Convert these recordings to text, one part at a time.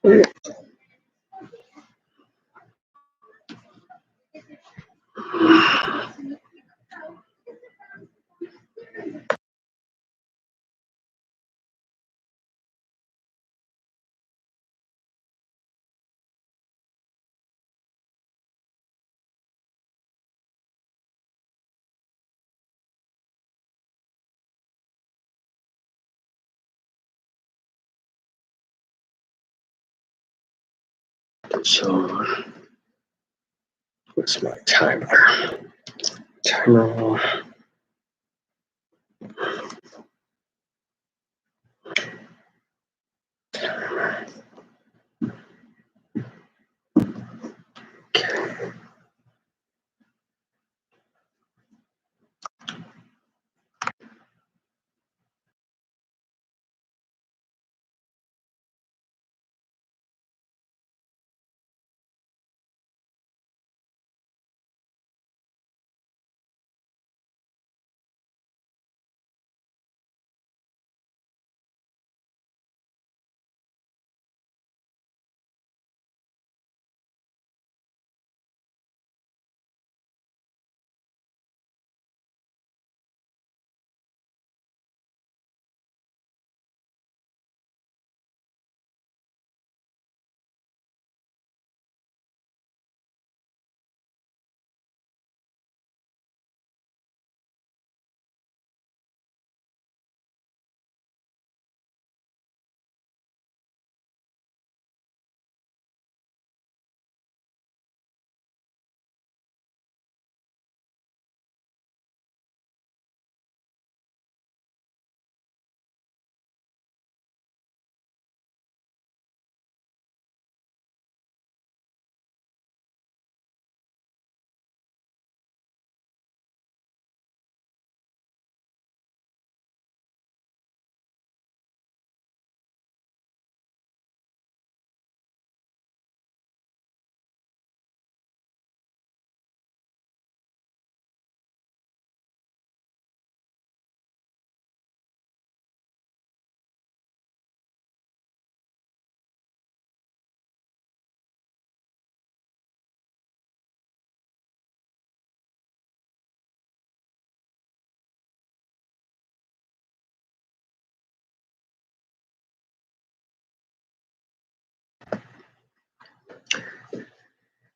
So, what's my timer? Timer on. Timer. Okay.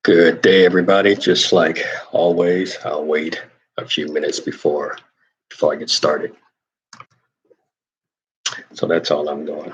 Good day, everybody. Just like always, I'll wait a few minutes before I get started. So that's all I'm doing.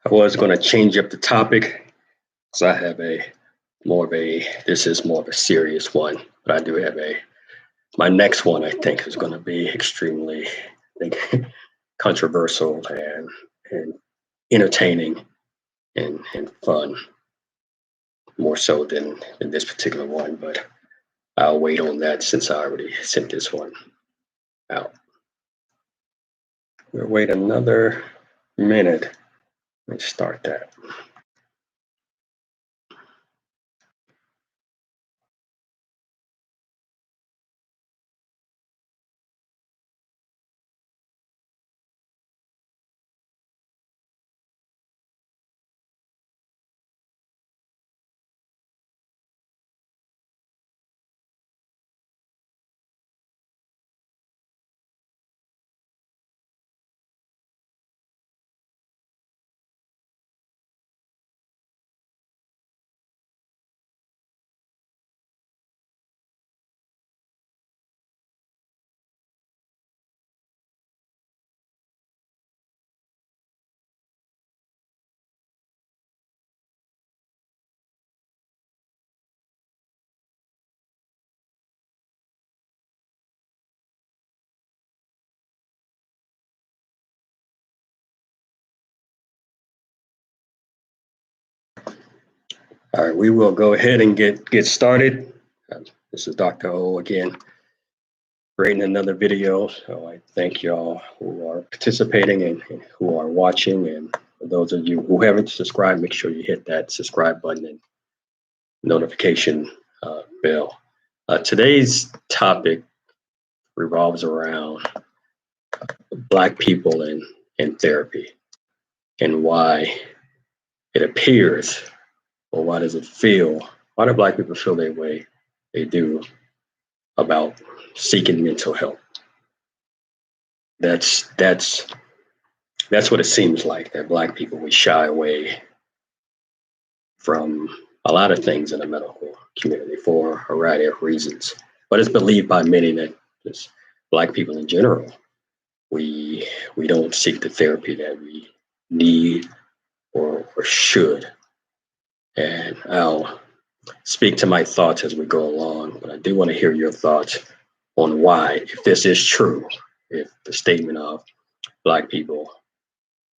I was going to change up the topic because I have this is more of a serious one, but I do have my next one I think is going to be extremely, I think, controversial and entertaining and fun, more so than this particular one, but I'll wait on that since I already sent this one out. We'll wait another minute and start that. All right, we will go ahead and get started. This is Dr. O again, creating another video. So I thank y'all who are participating and who are watching. And for those of you who haven't subscribed, make sure you hit that subscribe button and notification bell. Today's topic revolves around Black people in therapy and why it appears, or why does it feel, why do Black people feel the way they do about seeking mental health? That's what it seems like, that Black people, we shy away from a lot of things in the medical community for a variety of reasons. But it's believed by many that just Black people in general, we don't seek the therapy that we need or should. And I'll speak to my thoughts as we go along, but I do want to hear your thoughts on why, if this is true, if the statement of Black people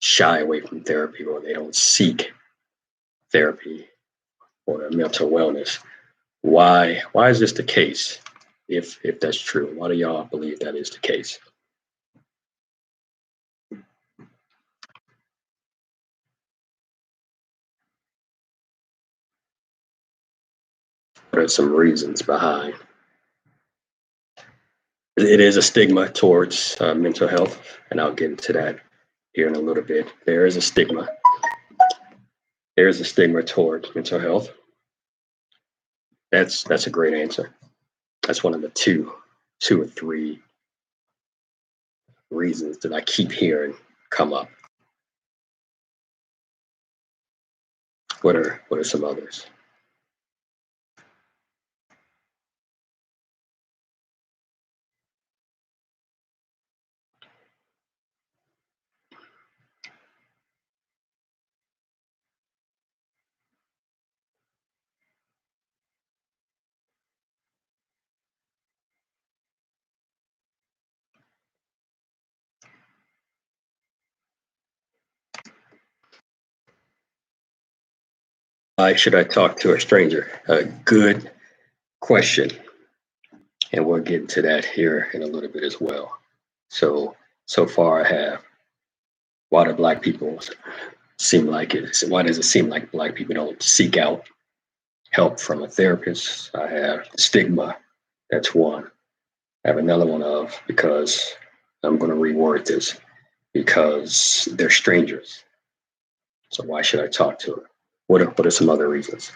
shy away from therapy or they don't seek therapy or their mental wellness, why is this the case? If that's true, why do y'all believe that is the case? What are some reasons behind? It is a stigma towards mental health, and I'll get into that here in a little bit. There is a stigma. There is a stigma towards mental health. That's a great answer. That's one of the two or three reasons that I keep hearing come up. What are some others? Why should I talk to a stranger? A good question. And we'll get into that here in a little bit as well. So far I have, why do Black people seem like it? Why does it seem like Black people don't seek out help from a therapist? I have stigma. That's one. I have another one of, because I'm going to reword this, because they're strangers. So why should I talk to her? What are some other reasons?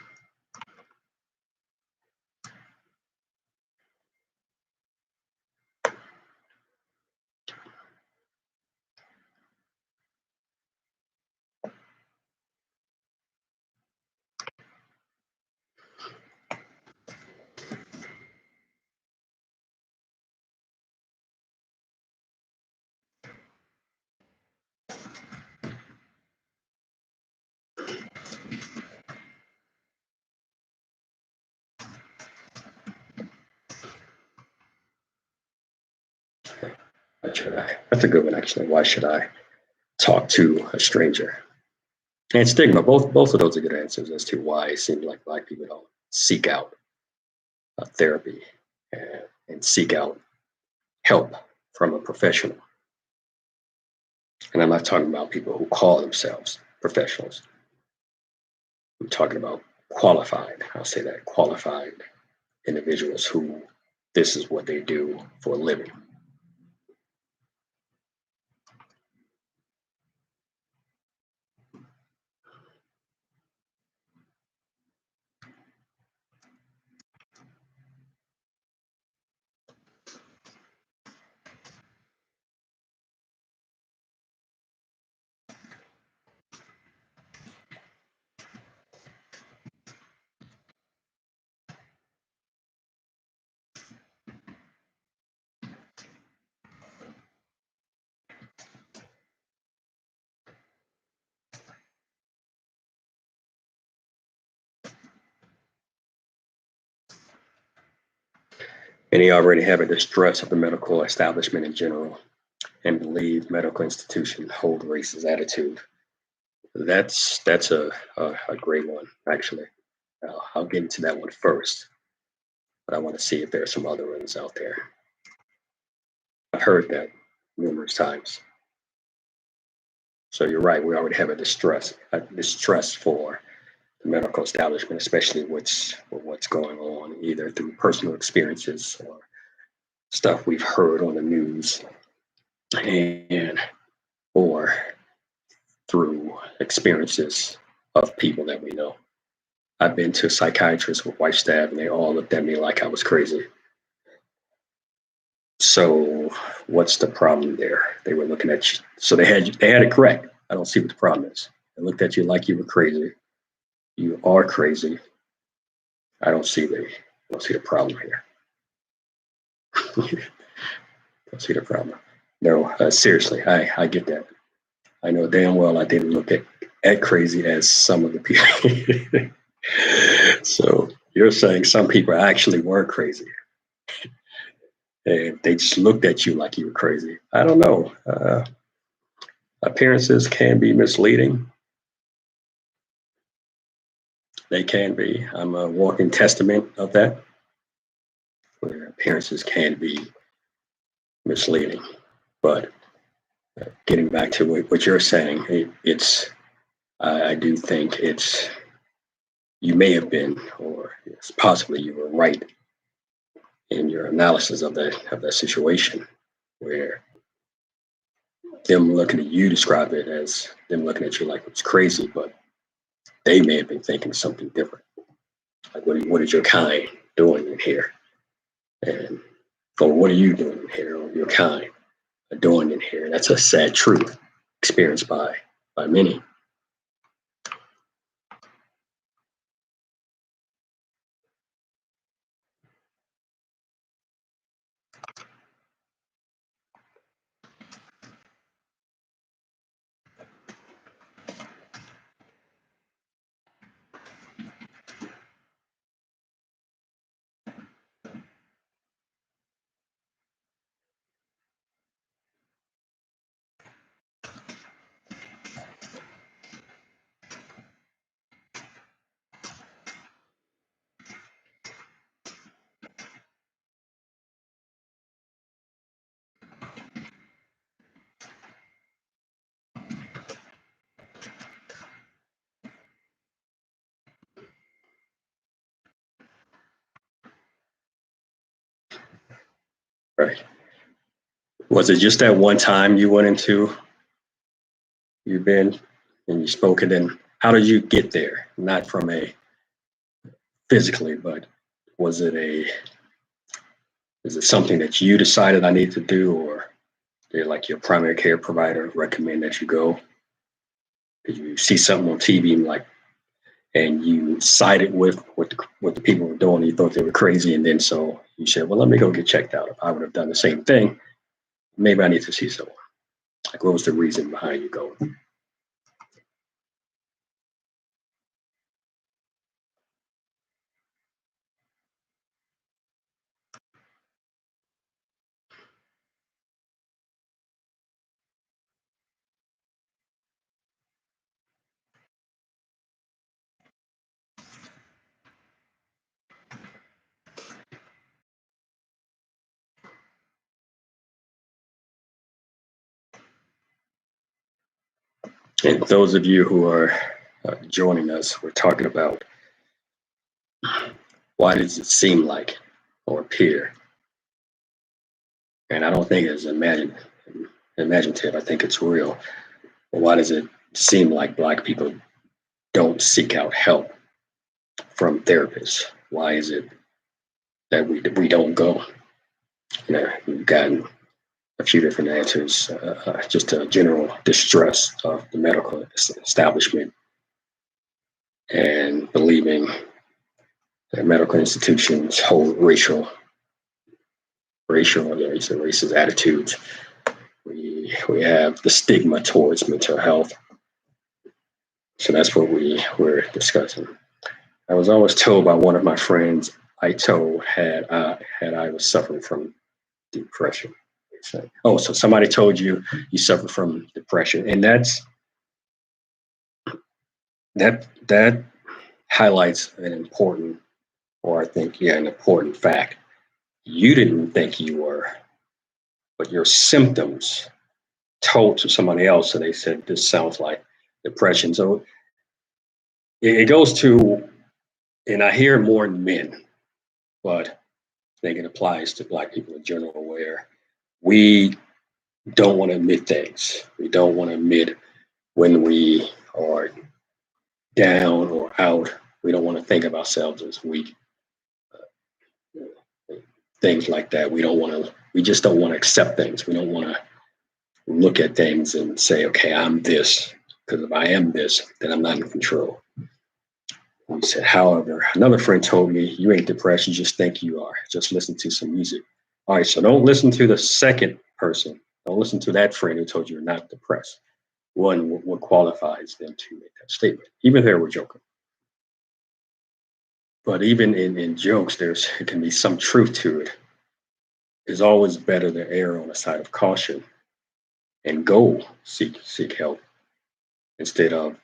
should I? That's a good one, actually. Why should I talk to a stranger? And stigma. Both of those are good answers as to why it seems like Black people don't seek out therapy and seek out help from a professional. And I'm not talking about people who call themselves professionals. I'm talking about qualified. I'll say that qualified individuals who this is what they do for a living. Many already have a distrust of the medical establishment in general and believe medical institutions hold racist attitude. That's a great one, actually. I'll get into that one first, but I want to see if there are some other ones out there. I've heard that numerous times. So you're right. We already have a distrust for the medical establishment, especially what's going on, either through personal experiences or stuff we've heard on the news, and or through experiences of people that we know. I've been to psychiatrists with white staff, and they all looked at me like I was crazy. So what's the problem there? They were looking at you. So they had it correct. I don't see what the problem is. They looked at you like you were crazy. You are crazy. I don't see the problem here. Don't see the problem. No, seriously, I get that. I know damn well I didn't look at crazy as some of the people. So you're saying some people actually were crazy and they just looked at you like you were crazy. I don't know. Appearances can be misleading. They can be. I'm a walking testament of that, where appearances can be misleading. But getting back to what you're saying, I do think you may have been, or it's possibly you were right in your analysis of that situation, where them looking at you describe it as them looking at you like it's crazy, but they may have been thinking something different. Like, what is your kind doing in here? And or what are you doing in here? Or your kind are doing in here? That's a sad truth experienced by many. Right. Was it just that one time you went into you've been and you spoke, and then how did you get there? Not from a physically, but was it a is it something that you decided I need to do, or did like your primary care provider recommend that you go? Did you see something on TV and you sided with what the people were doing? You thought they were crazy, and then so you said, "Well, let me go get checked out." If I would have done the same thing, maybe I need to see someone. Like, what was the reason behind you going? And those of you who are joining us, we're talking about why does it seem like or appear? And I don't think it's imaginative. I think it's real. But why does it seem like Black people don't seek out help from therapists? Why is it that we don't go? We've gotten a few different answers. Just a general distrust of the medical establishment and believing that medical institutions hold racist attitudes. We have the stigma towards mental health. So that's what we're discussing. I was always told by one of my friends had I was suffering from depression. Said, oh, so somebody told you suffer from depression, and that highlights an important, or I think, an important fact. You didn't think you were, but your symptoms told to somebody else, and they said this sounds like depression. So it goes to, and I hear it more in men, but I think it applies to Black people in general, where we don't want to admit things. We don't want to admit when we are down or out. We don't want to think of ourselves as weak. Things like that. We just don't want to accept things. We don't want to look at things and say, okay, I'm this, because if I am this, then I'm not in control. He said, however, another friend told me, you ain't depressed, you just think you are. Just listen to some music. All right, so don't listen to the second person. Don't listen to that friend who told you you're not depressed. One, what qualifies them to make that statement? Even there, we're joking. But even in jokes, there can be some truth to it. It's always better to err on the side of caution and go seek help instead of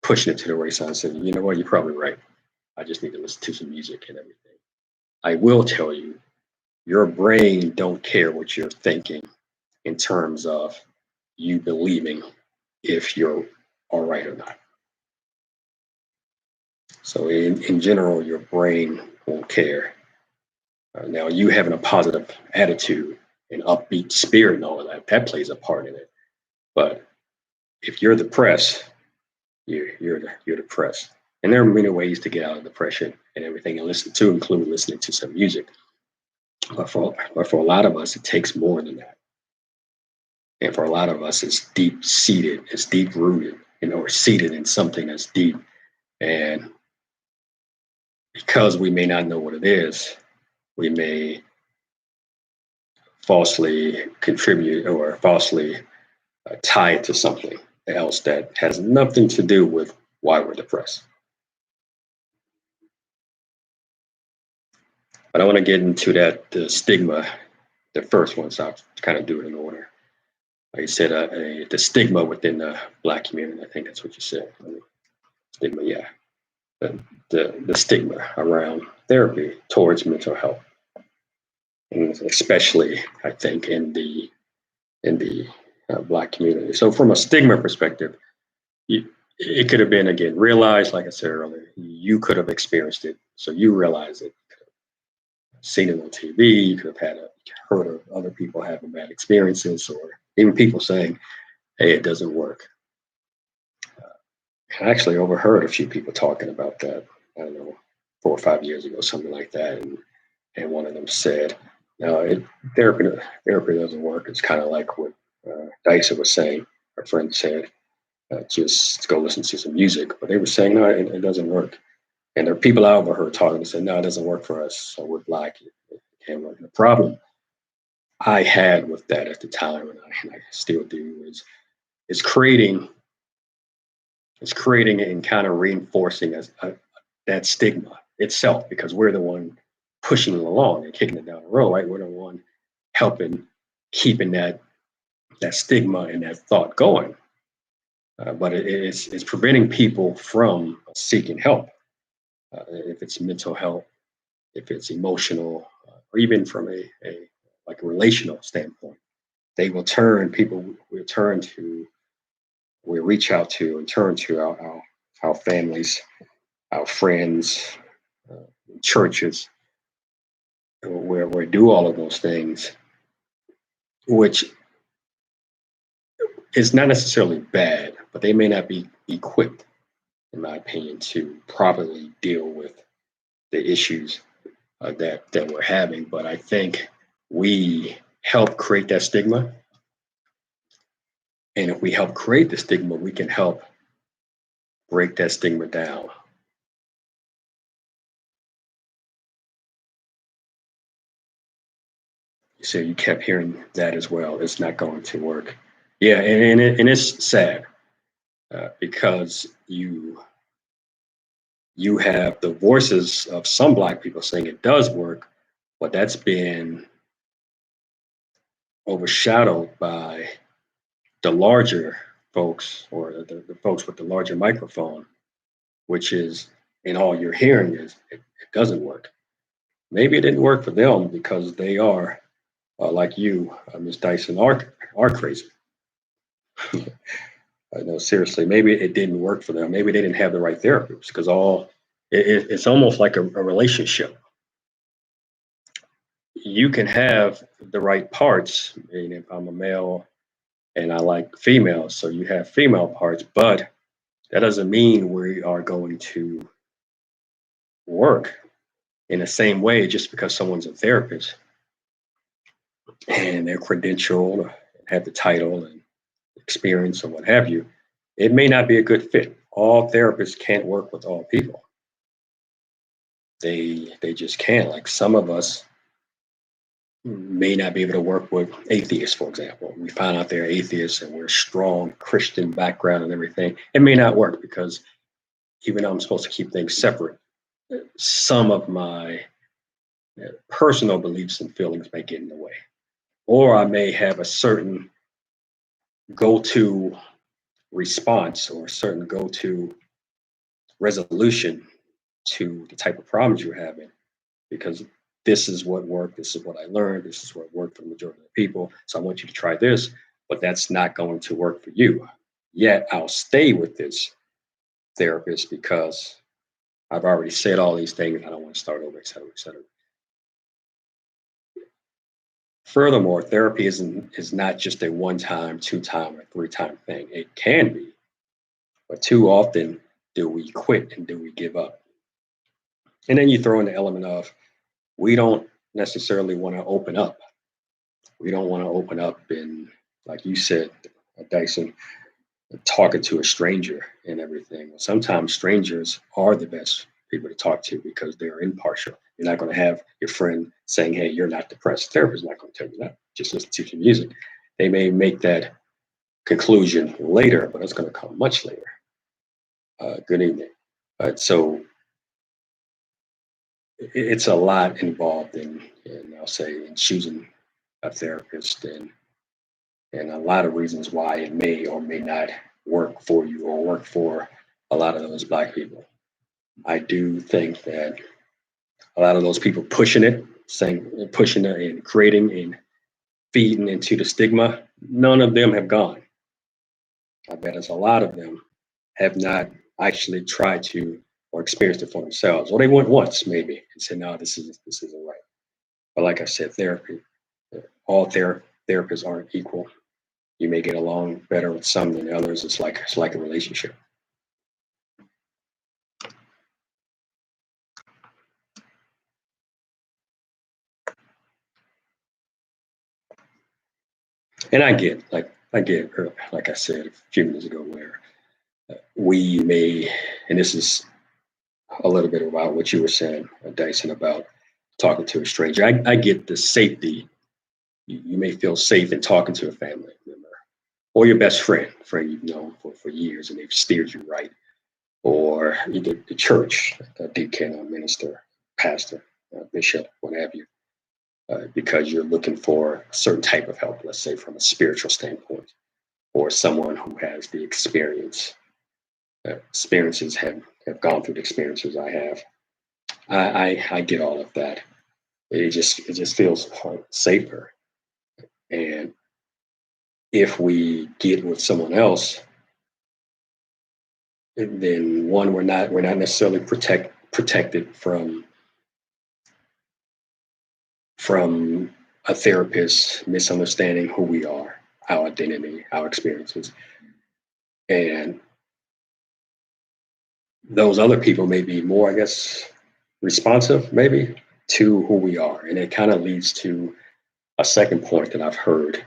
pushing it to the wayside and saying, you know what, you're probably right. I just need to listen to some music and everything. I will tell you, your brain don't care what you're thinking in terms of you believing if you're all right or not. So in general, your brain won't care. Now, you having a positive attitude and upbeat spirit and all of that plays a part in it. But if you're depressed, you're depressed. And there are many ways to get out of depression and everything, and include listening to some music. But for a lot of us, it takes more than that. And for a lot of us, it's deep seated, it's deep rooted, or seated in something that's deep. And because we may not know what it is, we may falsely contribute or falsely tie it to something else that has nothing to do with why we're depressed. But I want to get into the stigma, the first one, so I'll kind of do it in order. Like you said, the stigma within the Black community, I think that's what you said. Stigma, yeah. The stigma around therapy towards mental health. And especially, I think, in the Black community. So from a stigma perspective, it could have been, again, realized, like I said earlier, you could have experienced it. So you realize it, seen it on TV, you could have heard of other people having bad experiences, or even people saying, hey, it doesn't work. I actually overheard a few people talking about that, I don't know, 4 or 5 years ago, something like that. And one of them said, no, therapy doesn't work. It's kind of like what Dysa was saying, our friend said, just go listen to some music. But they were saying, no, it doesn't work. And there are people I overheard talking and said, no, it doesn't work for us. So we're Black. It can't work. And the problem I had with that at the time, and I still do, is it's creating and kind of reinforcing that stigma itself, because we're the one pushing it along and kicking it down the road, right? We're the one helping, keeping that stigma and that thought going. But it's preventing people from seeking help. If it's mental health, if it's emotional, or even from a relational standpoint, people will turn to we reach out to and turn to our families, our friends, uh, churches, where we do all of those things, which is not necessarily bad, but they may not be equipped, in my opinion, to properly deal with the issues that we're having. But I think we help create that stigma, and if we help create the stigma, we can help break that stigma down. So you kept hearing that as well. It's not going to work. Yeah, and it's sad because you have the voices of some Black people saying it does work, but that's been overshadowed by the larger folks, or the folks with the larger microphone, which is, and all you're hearing is it doesn't work. Maybe it didn't work for them because they are like you, Ms. Dyson, are crazy. No, seriously, maybe it didn't work for them. Maybe they didn't have the right therapists because it's almost like a relationship. You can have the right parts. And if I'm a male and I like females, so you have female parts, but that doesn't mean we are going to work in the same way just because someone's a therapist and they're credentialed, have the title and experience or what have you. It may not be a good fit. All therapists can't work with all people. They just can't. Like some of us may not be able to work with atheists, for example. We find out they're atheists and we're strong Christian background and everything. It may not work because even though I'm supposed to keep things separate, some of my personal beliefs and feelings may get in the way. Or I may have a certain go-to response or a certain go-to resolution to the type of problems you're having because this is what worked, this is what I learned, this is what worked for the majority of the people. So I want you to try this, but that's not going to work for you. Yet I'll stay with this therapist because I've already said all these things. I don't want to start over, et cetera, et cetera. Furthermore, therapy is not just a one-time, two-time, or three-time thing. It can be, but too often do we quit and do we give up? And then you throw in the element of we don't necessarily want to open up. We don't want to open up and, like you said, Dyson, talking to a stranger and everything. Sometimes strangers are the best people to talk to because they're impartial. You're not going to have your friend saying, "Hey, you're not depressed." The therapist is not going to tell you that. Just listen to your music. They may make that conclusion later, but it's going to come much later. Good evening. So it's a lot involved in I'll say, in choosing a therapist and a lot of reasons why it may or may not work for you or work for a lot of those Black people. I do think that a lot of those people pushing it, pushing it and creating and feeding into the stigma, none of them have gone. I bet as a lot of them have not actually tried to or experienced it for themselves. Or they went once maybe and said, no, this isn't right. But like I said, therapy, all therapists aren't equal. You may get along better with some than others. It's like a relationship. And I get, like I said a few minutes ago, where we may, and this is a little bit about what you were saying, Dyson, about talking to a stranger. I get the safety. You may feel safe in talking to a family member or your best friend you've known for years, and they've steered you right, or the church, a deacon, a minister, pastor, bishop, what have you, because you're looking for a certain type of help, let's say from a spiritual standpoint, or someone who has the experiences have gone through the experiences I have. I get all of that. It just feels safer. And if we get with someone else then one, we're not necessarily protected from a therapist misunderstanding who we are, our identity, our experiences. And those other people may be more, I guess, responsive maybe to who we are. And it kind of leads to a second point that I've heard,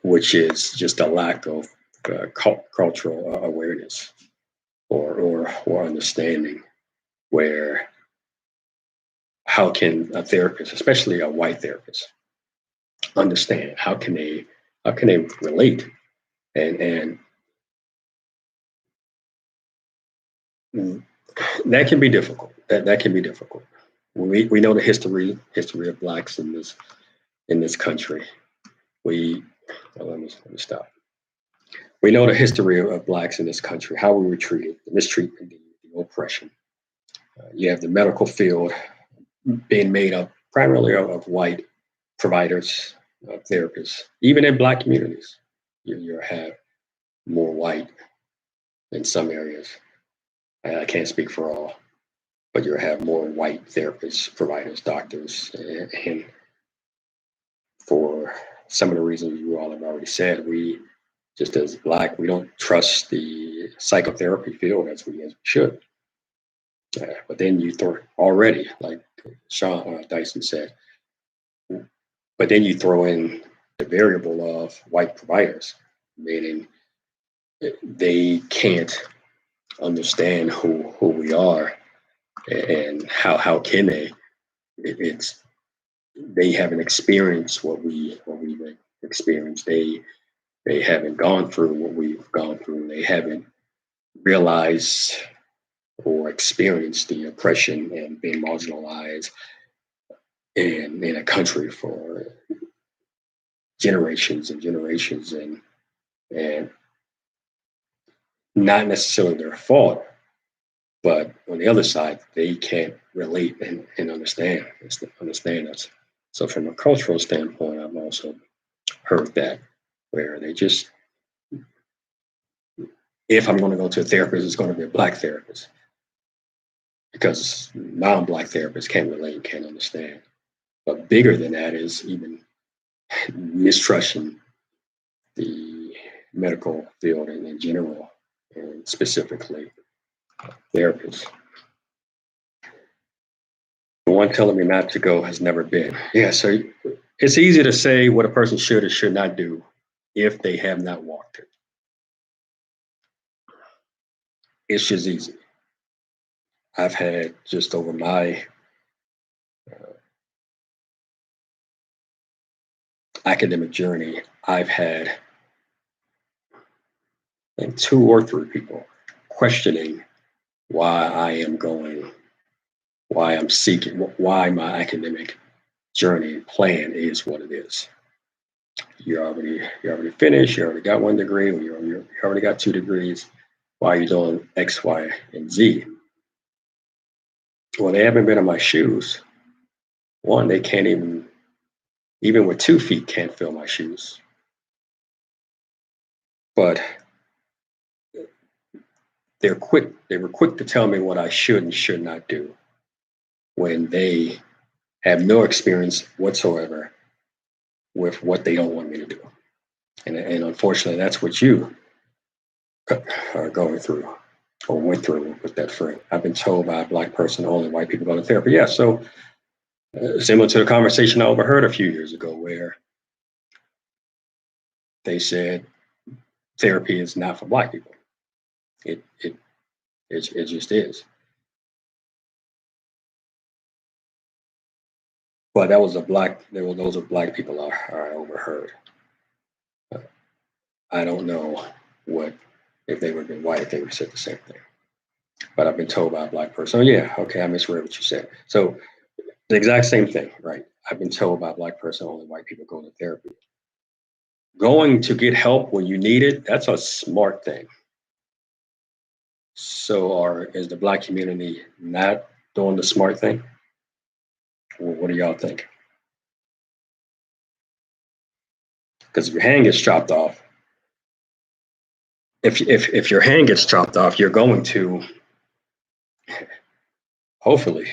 which is just a lack of cultural awareness or understanding, where how can a therapist, especially a white therapist, understand? How can they relate? And that can be difficult. That can be difficult. We know the history of blacks in this country. We let me stop. We know the history of blacks in this country, how we were treated, the mistreatment, the oppression. You have the medical field being made up primarily of white providers, therapists. Even in black communities, you have more white in some areas. I can't speak for all, but you have more white therapists, providers, doctors, and for some of the reasons you all have already said, we just as black, we don't trust the psychotherapy field as we should. But then you throw already, like Sean Dyson said, but then you throw in the variable of white providers, meaning they can't understand who we are, and how can they? It's they haven't experienced what we've experienced. They haven't gone through what we've gone through. They haven't realized or experienced the oppression and being marginalized in a country for generations and generations, and not necessarily their fault, but on the other side, they can't relate and understand us. So from a cultural standpoint, I've also heard that, where they just, if I'm going to go to a therapist, it's going to be a black therapist, because non-black therapists can't relate, can't understand. But bigger than that is even mistrusting the medical field in general, and specifically therapists. The one telling me not to go has never been. Yeah, so it's easy to say what a person should or should not do if they have not walked it. It's just easy. I've had just over my academic journey, I've had, I think, 2 or 3 people questioning why I am going, why I'm seeking, why my academic journey plan is what it is. You already finished. You already got 1 degree, or you already got 2 degrees. Why are you doing X, Y, and Z? Well, they haven't been in my shoes. One, they can't even with 2 feet, can't fill my shoes. But they were quick to tell me what I should and should not do, when they have no experience whatsoever with what they don't want me to do. And unfortunately, that's what you are going through or went through with that friend. I've been told by a black person only white people go to therapy. Yeah, so similar to the conversation I overheard a few years ago, where they said therapy is not for black people. It just is. But those are black people I overheard. I don't know what, if they would have been white, if they would have said the same thing. But I've been told by a black person, oh yeah, okay, I misread what you said. So the exact same thing, right? I've been told by a black person only white people go to therapy. Going to get help when you need it, that's a smart thing. So is the black community not doing the smart thing? Well, what do y'all think? Because if your hand gets chopped off, if your hand gets chopped off, you're going to hopefully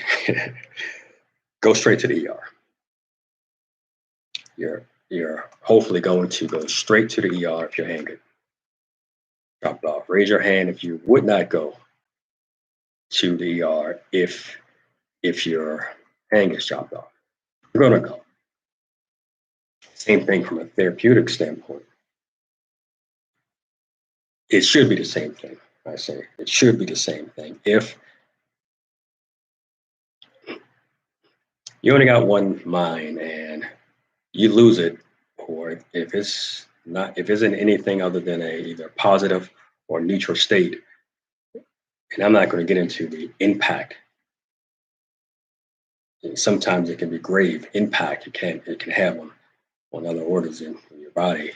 go straight to the ER. You're hopefully going to go straight to the ER if your hand gets chopped off. Raise your hand if you would not go to the ER if your hand gets chopped off. You're gonna go. Same thing from a therapeutic standpoint. It should be the same thing. I say it should be the same thing. If you only got one mind and you lose it, or if it's in anything other than a either positive or neutral state, and I'm not going to get into the impact. Sometimes it can be grave impact it can have on other organs in your body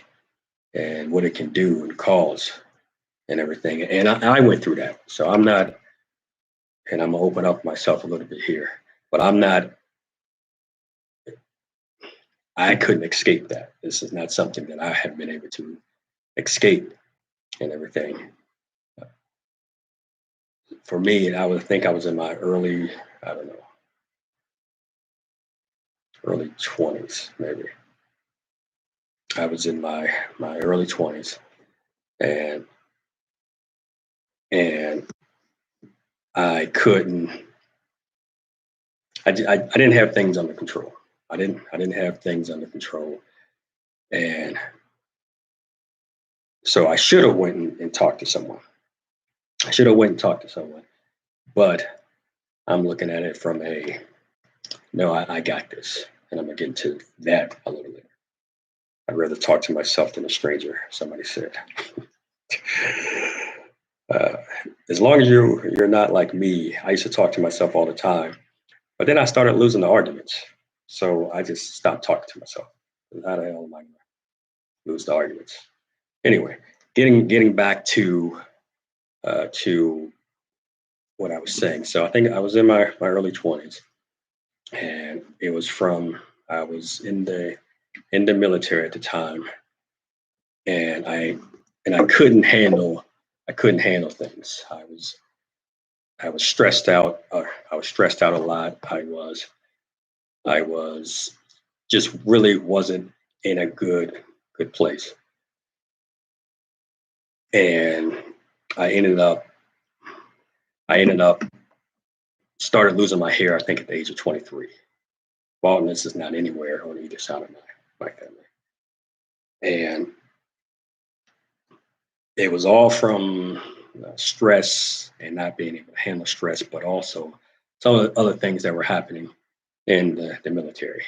and what it can do and cause and everything. And I went through that. So I'm not, and I'm gonna open up myself a little bit here, but I couldn't escape that. This is not something that I have been able to escape and everything. For me, I would think I was in my early, I don't know, early 20s, maybe. I was in my early 20s, and and I couldn't. I didn't have things under control. I didn't have things under control, and so I should have went and talked to someone. I should have went and talked to someone, but I'm looking at it from a no. I got this, and I'm gonna get into that a little bit. I'd rather talk to myself than a stranger. Somebody said. uh, as long as you're not like me, I used to talk to myself all the time. But then I started losing the arguments. So I just stopped talking to myself. How the hell am I going to lose the arguments? Anyway, getting back to what I was saying. So I think I was in my early 20s, and it was from I was in the military at the time, and I couldn't handle things. I was stressed out. I was stressed out a lot. I was just really wasn't in a good place. And I ended up I ended up started losing my hair, I think at the age of 23. Baldness is not anywhere on either side of my family. And it was all from stress and not being able to handle stress, but also some of the other things that were happening in the military.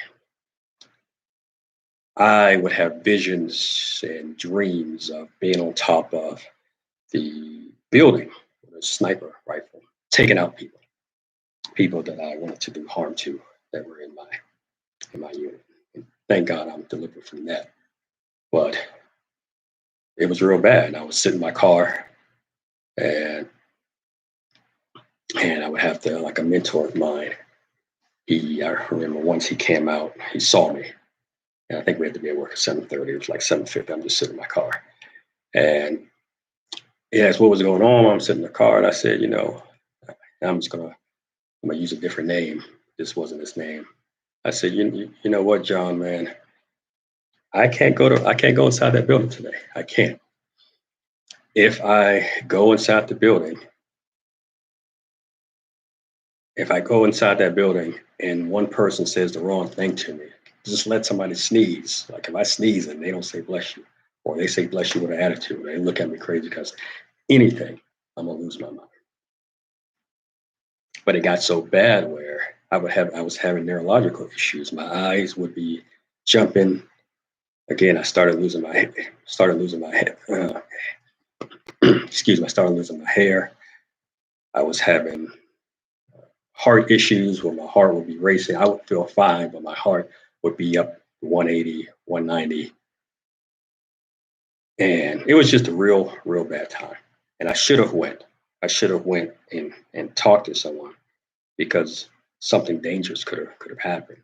I would have visions and dreams of being on top of the building with a sniper rifle, taking out people that I wanted to do harm to that were in my unit. And thank God I'm delivered from that. But it was real bad. I would sit in my car and I would have to like a mentor of mine. I remember once he came out, he saw me. And I think we had to be at work at 7:30. It was like 7:50. I'm just sitting in my car. And he asked what was going on. I'm sitting in the car and I said, I'm gonna use a different name. This wasn't his name. I said, you know what, John, man, I can't go inside that building today. I can't. If I go inside the building, if I go inside that building and one person says the wrong thing to me, just let somebody sneeze. Like if I sneeze and they don't say bless you, or they say bless you with an attitude, they look at me crazy because anything, I'm gonna lose my mind. But it got so bad where I was having neurological issues. My eyes would be jumping. Again, I started losing my head. Excuse me, I started losing my hair. I was having heart issues where my heart would be racing. I would feel fine, but my heart would be up 180, 190. And it was just a real bad time. And I should have went. I should have went and talked to someone because something dangerous could have happened.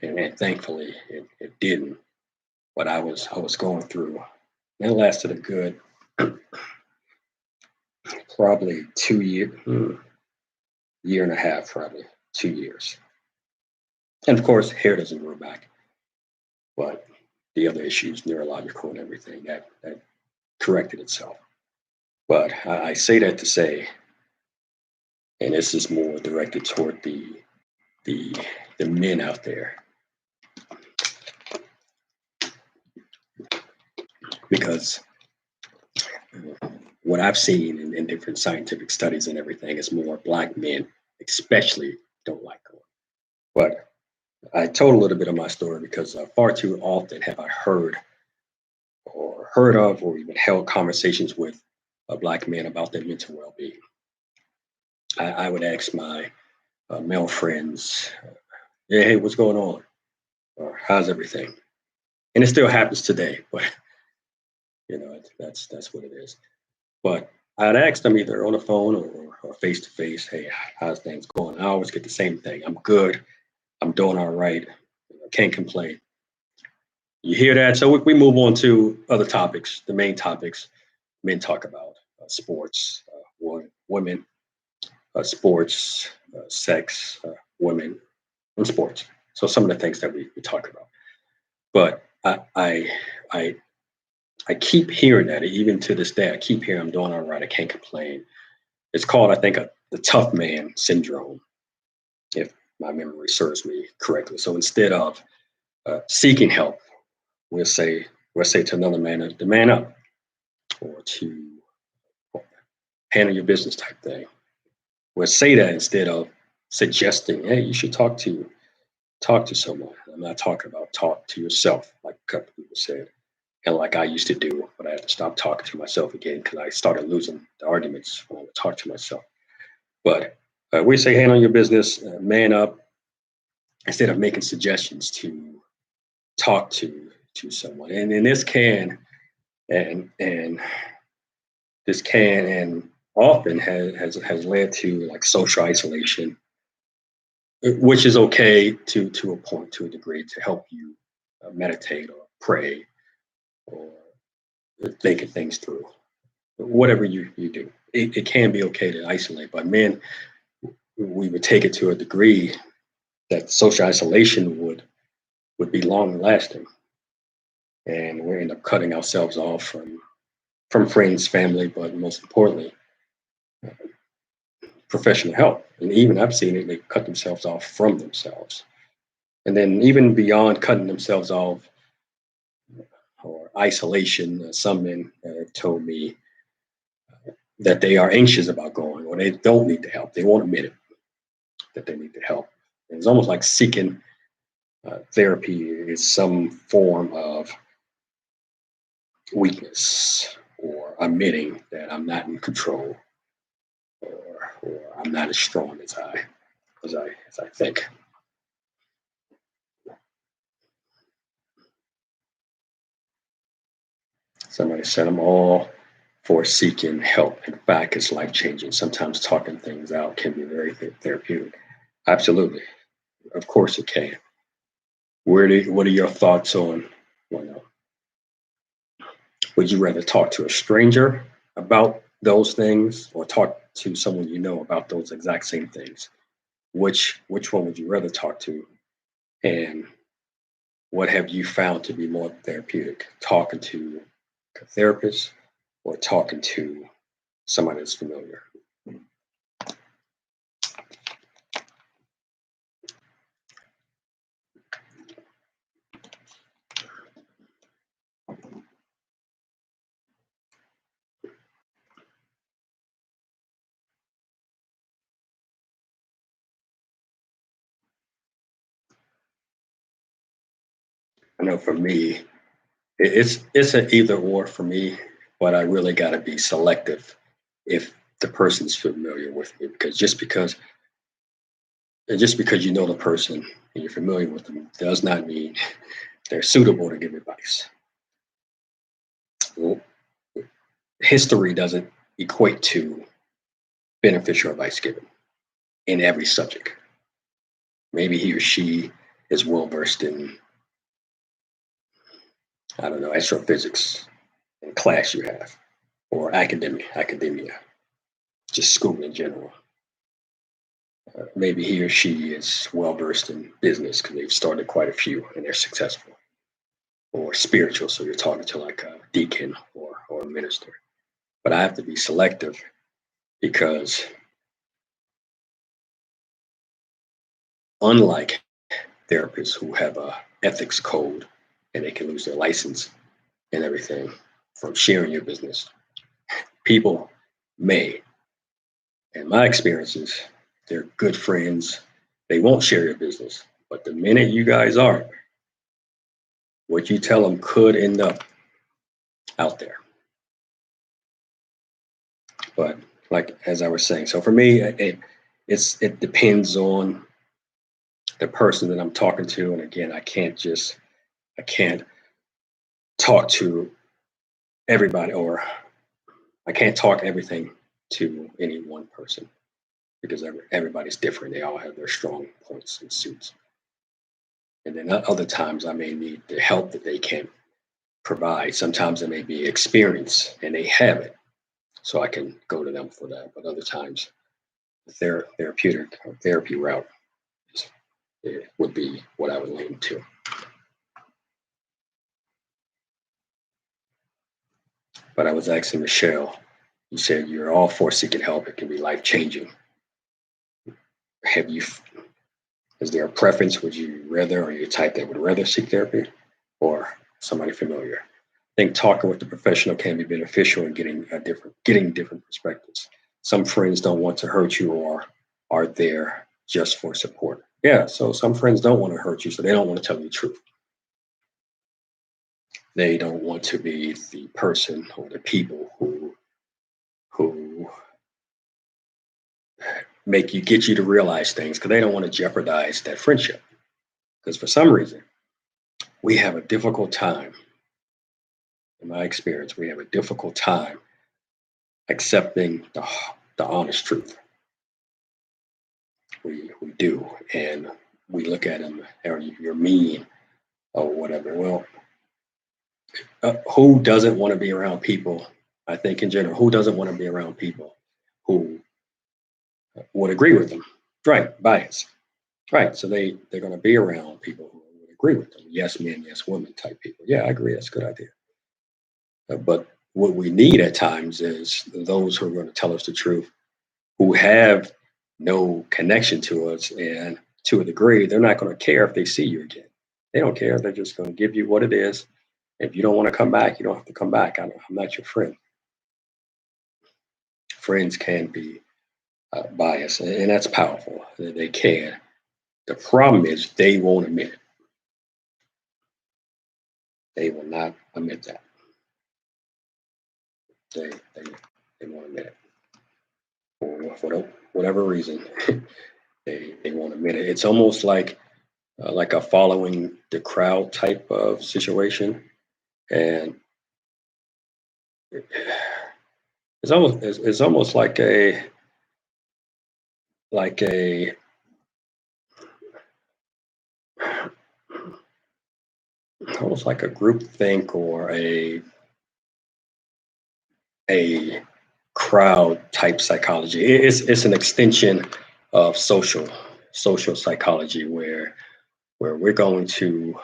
And thankfully it didn't. But I was going through. And it lasted a good probably 2 years, year and a half, probably 2 years. And of course, hair doesn't grow back, but the other issues, neurological and everything, that corrected itself. But I say that to say, and this is more directed toward the the men out there, because what I've seen in different scientific studies and everything is more black men, especially, don't like going. But I told a little bit of my story because far too often have I heard of or even held conversations with black men about their mental well-being. I would ask my male friends, yeah, hey, what's going on? Or how's everything? And it still happens today, but that's what it is. But I'd ask them either on the phone or face to face, hey, how's things going? I always get the same thing. I'm good. I'm doing all right. I can't complain. You hear that? So we move on to other topics, the main topics men talk about sports, women, sports, sex, women, and sports. So some of the things that we talk about. But I I keep hearing that even to this day. I keep hearing I'm doing all right. I can't complain. It's called, I think, the tough man syndrome, if my memory serves me correctly. So instead of seeking help, we'll say to another man to man up or to handle your business type thing. We'll say that instead of suggesting, hey, you should talk to someone. I'm not talking about talk to yourself, like a couple people said, and like I used to do, but I had to stop talking to myself again because I started losing the arguments when I would talk to myself. But we say handle your business, man up, instead of making suggestions to talk to someone. And and this can and often has led to like social isolation, which is okay to a point, to a degree, to help you meditate or pray or thinking things through. Whatever you do, it can be okay to isolate. But men, we would take it to a degree that social isolation would be long lasting, and we end up cutting ourselves off from friends, family, but most importantly, professional help. And even I've seen it; they cut themselves off from themselves, and then even beyond cutting themselves off or isolation, some men told me that they are anxious about going, or they don't need the help. They won't admit it that they need the help. And it's almost like seeking therapy is some form of weakness or admitting that I'm not in control or I'm not as strong as I think. Somebody said I'm all for seeking help. In fact, it's life changing. Sometimes talking things out can be very therapeutic. Absolutely, of course it can. What are your thoughts on? You know, would you rather talk to a stranger about those things or talk to someone you know about those exact same things? Which one would you rather talk to? And what have you found to be more therapeutic? Talking to a therapist or talking to somebody that's familiar? I know for me, it's an either or for me, but I really got to be selective if the person's familiar with me, because just because you know the person and you're familiar with them does not mean they're suitable to give advice. Well, history doesn't equate to beneficial advice given in every subject. Maybe he or she is well versed in, I don't know, astrophysics in class you have, or academia. just school in general. Maybe he or she is well versed in business because they've started quite a few and they're successful. Or spiritual, so you're talking to like a deacon or a minister. But I have to be selective because, unlike therapists who have a ethics code and they can lose their license and everything from sharing your business, people may, in my experiences, they're good friends. They won't share your business. But the minute you guys are, what you tell them could end up out there. But like as I was saying, so for me, it depends on the person that I'm talking to. And again, I can't talk to everybody, or I can't talk everything to any one person because everybody's different. They all have their strong points and suits. And then other times I may need the help that they can provide. Sometimes it may be experience and they have it. So I can go to them for that. But other times the therapeutic or therapy route it would be what I would lean to. But I was asking Michelle, you said you're all for seeking help. It can be life changing. Have you, is there a preference? Would you rather, or are you the type that would rather seek therapy or somebody familiar? I think talking with the professional can be beneficial in getting different perspectives. Some friends don't want to hurt you or are there just for support. Yeah, so some friends don't want to hurt you, so they don't want to tell you the truth. They don't want to be the person or the people who get you to realize things because they don't want to jeopardize that friendship. Because for some reason, we have a difficult time. In my experience, we have a difficult time accepting the honest truth. We do, and we look at them, or you're mean or whatever. Well, who doesn't want to be around people? I think in general, who doesn't want to be around people who would agree with them? Right, bias. Right, so they're going to be around people who would agree with them. Yes, men, yes, women type people. Yeah, I agree. That's a good idea. But what we need at times is those who are going to tell us the truth, who have no connection to us, and to a degree, they're not going to care if they see you again. They don't care. They're just going to give you what it is. If you don't want to come back, you don't have to come back. I'm not your friend. Friends can be biased, and that's powerful. They can. The problem is they won't admit it. They will not admit that. They, they, they won't admit it. For whatever reason, they won't admit it. It's almost like a following the crowd type of situation, and it's almost like a almost like a group think or a crowd type psychology. It's an extension of social psychology where we're going to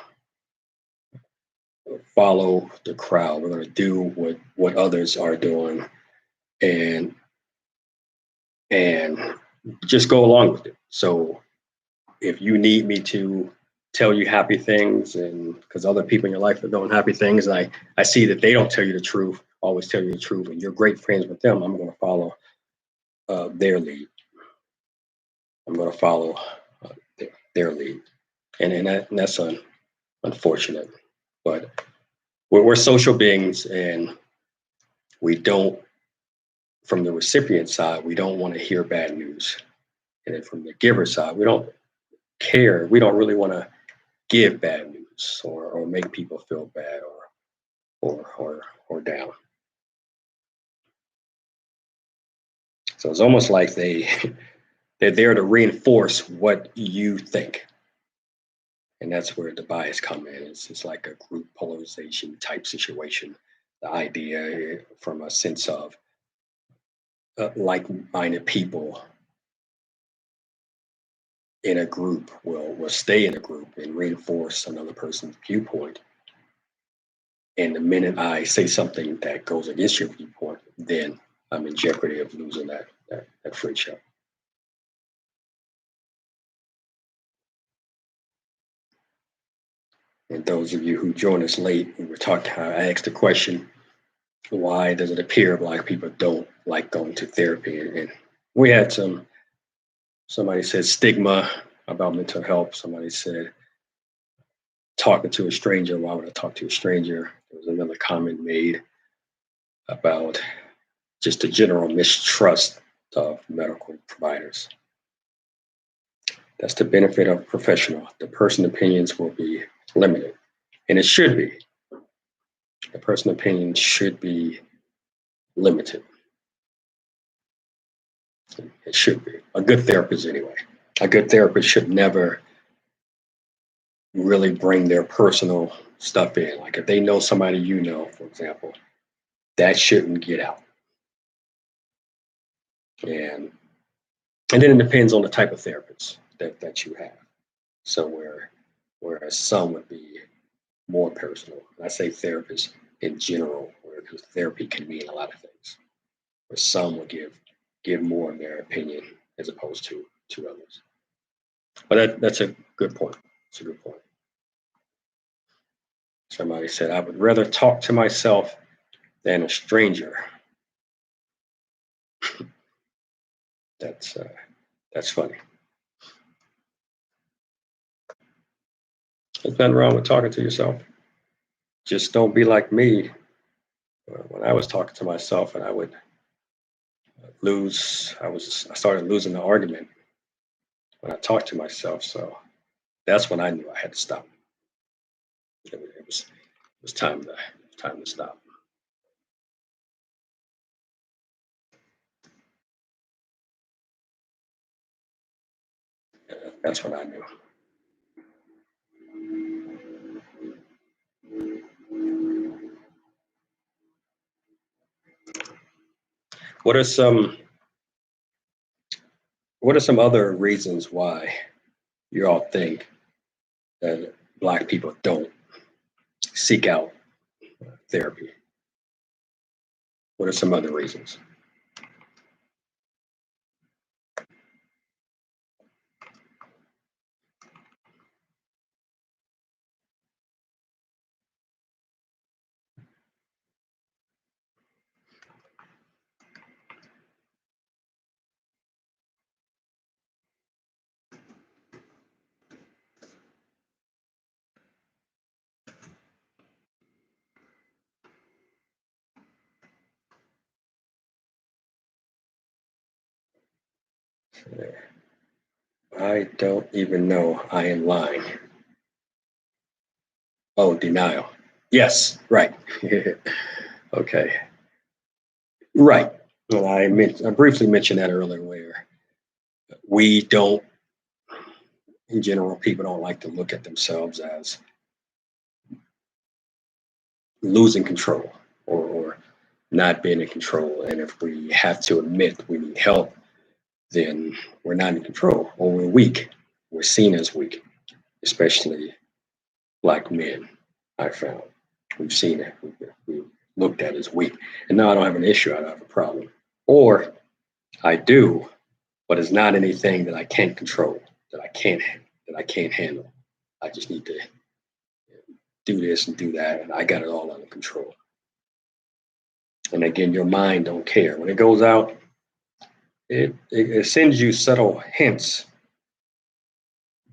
follow the crowd. We're going to do what others are doing and and just go along with it. So if you need me to tell you happy things, and because other people in your life are doing happy things, and I see that they don't tell you the truth, always tell you the truth, and you're great friends with them, I'm going to follow their lead. I'm going to follow uh, their lead, and that's unfortunate. But we're social beings, and we don't, from the recipient side, we don't want to hear bad news, and then from the giver side, we don't care. We don't really want to give bad news or make people feel bad or down. So it's almost like they're there to reinforce what you think. And that's where the bias come in. It's like a group polarization type situation. The idea from a sense of like-minded people in a group will stay in a group and reinforce another person's viewpoint. And the minute I say something that goes against your viewpoint, then I'm in jeopardy of losing that friendship. And those of you who joined us late, we were talking. I asked the question, why does it appear Black people don't like going to therapy? And we had somebody said stigma about mental health. Somebody said talking to a stranger. Why would I talk to a stranger? There was another comment made about just a general mistrust of medical providers. That's the benefit of a professional. The person's opinions will be limited, and it should be. The person's opinion should be limited. It should be. A good therapist, anyway. A good therapist should never really bring their personal stuff in. Like if they know somebody you know, for example, that shouldn't get out. And then it depends on the type of therapist that you have. So whereas some would be more personal. I say therapist in general, where because therapy can mean a lot of things. Where some will give more of their opinion as opposed to others. But that's a good point. It's a good point. Somebody said, I would rather talk to myself than a stranger. That's funny. There's nothing wrong with talking to yourself. Just don't be like me. When I was talking to myself and I would I started losing the argument when I talked to myself. So that's when I knew I had to stop. It was time to stop. That's when I knew. What are some other reasons why you all think that Black people don't seek out therapy? What are some other reasons? I don't even know I am lying. Oh, denial. Yes, right. Okay. Right. Well, I briefly mentioned that earlier where we don't, in general, people don't like to look at themselves as losing control or not being in control. And if we have to admit we need help, then we're not in control or we're weak. We're seen as weak, especially Black men, I found. We've seen it. We've looked at as weak. And now I don't have an issue, I don't have a problem. Or I do, but it's not anything that I can't control, that I can't handle. I just need to do this and do that, and I got it all under control. And again, your mind don't care. When it goes out, it sends you subtle hints,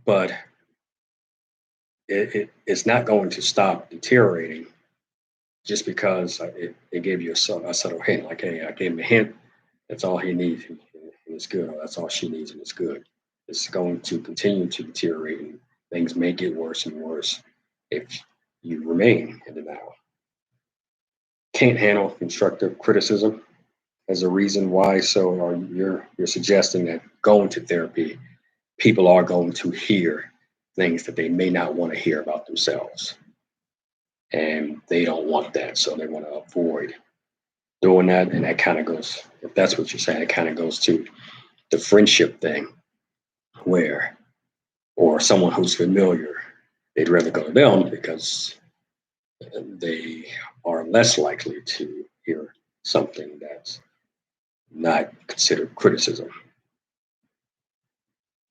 but it's not going to stop deteriorating just because it gave you a subtle hint. Like, hey, I gave him a hint. That's all he needs, and it's good. Or that's all she needs, and it's good. It's going to continue to deteriorate, and things may get worse and worse if you remain in denial. Can't handle constructive criticism as a reason why. So you're suggesting that going to therapy, people are going to hear things that they may not want to hear about themselves. And they don't want that. So they want to avoid doing that, and that kind of goes, if that's what you're saying, it kind of goes to the friendship thing, where, or someone who's familiar, they'd rather go to them because they are less likely to hear something that's not considered criticism.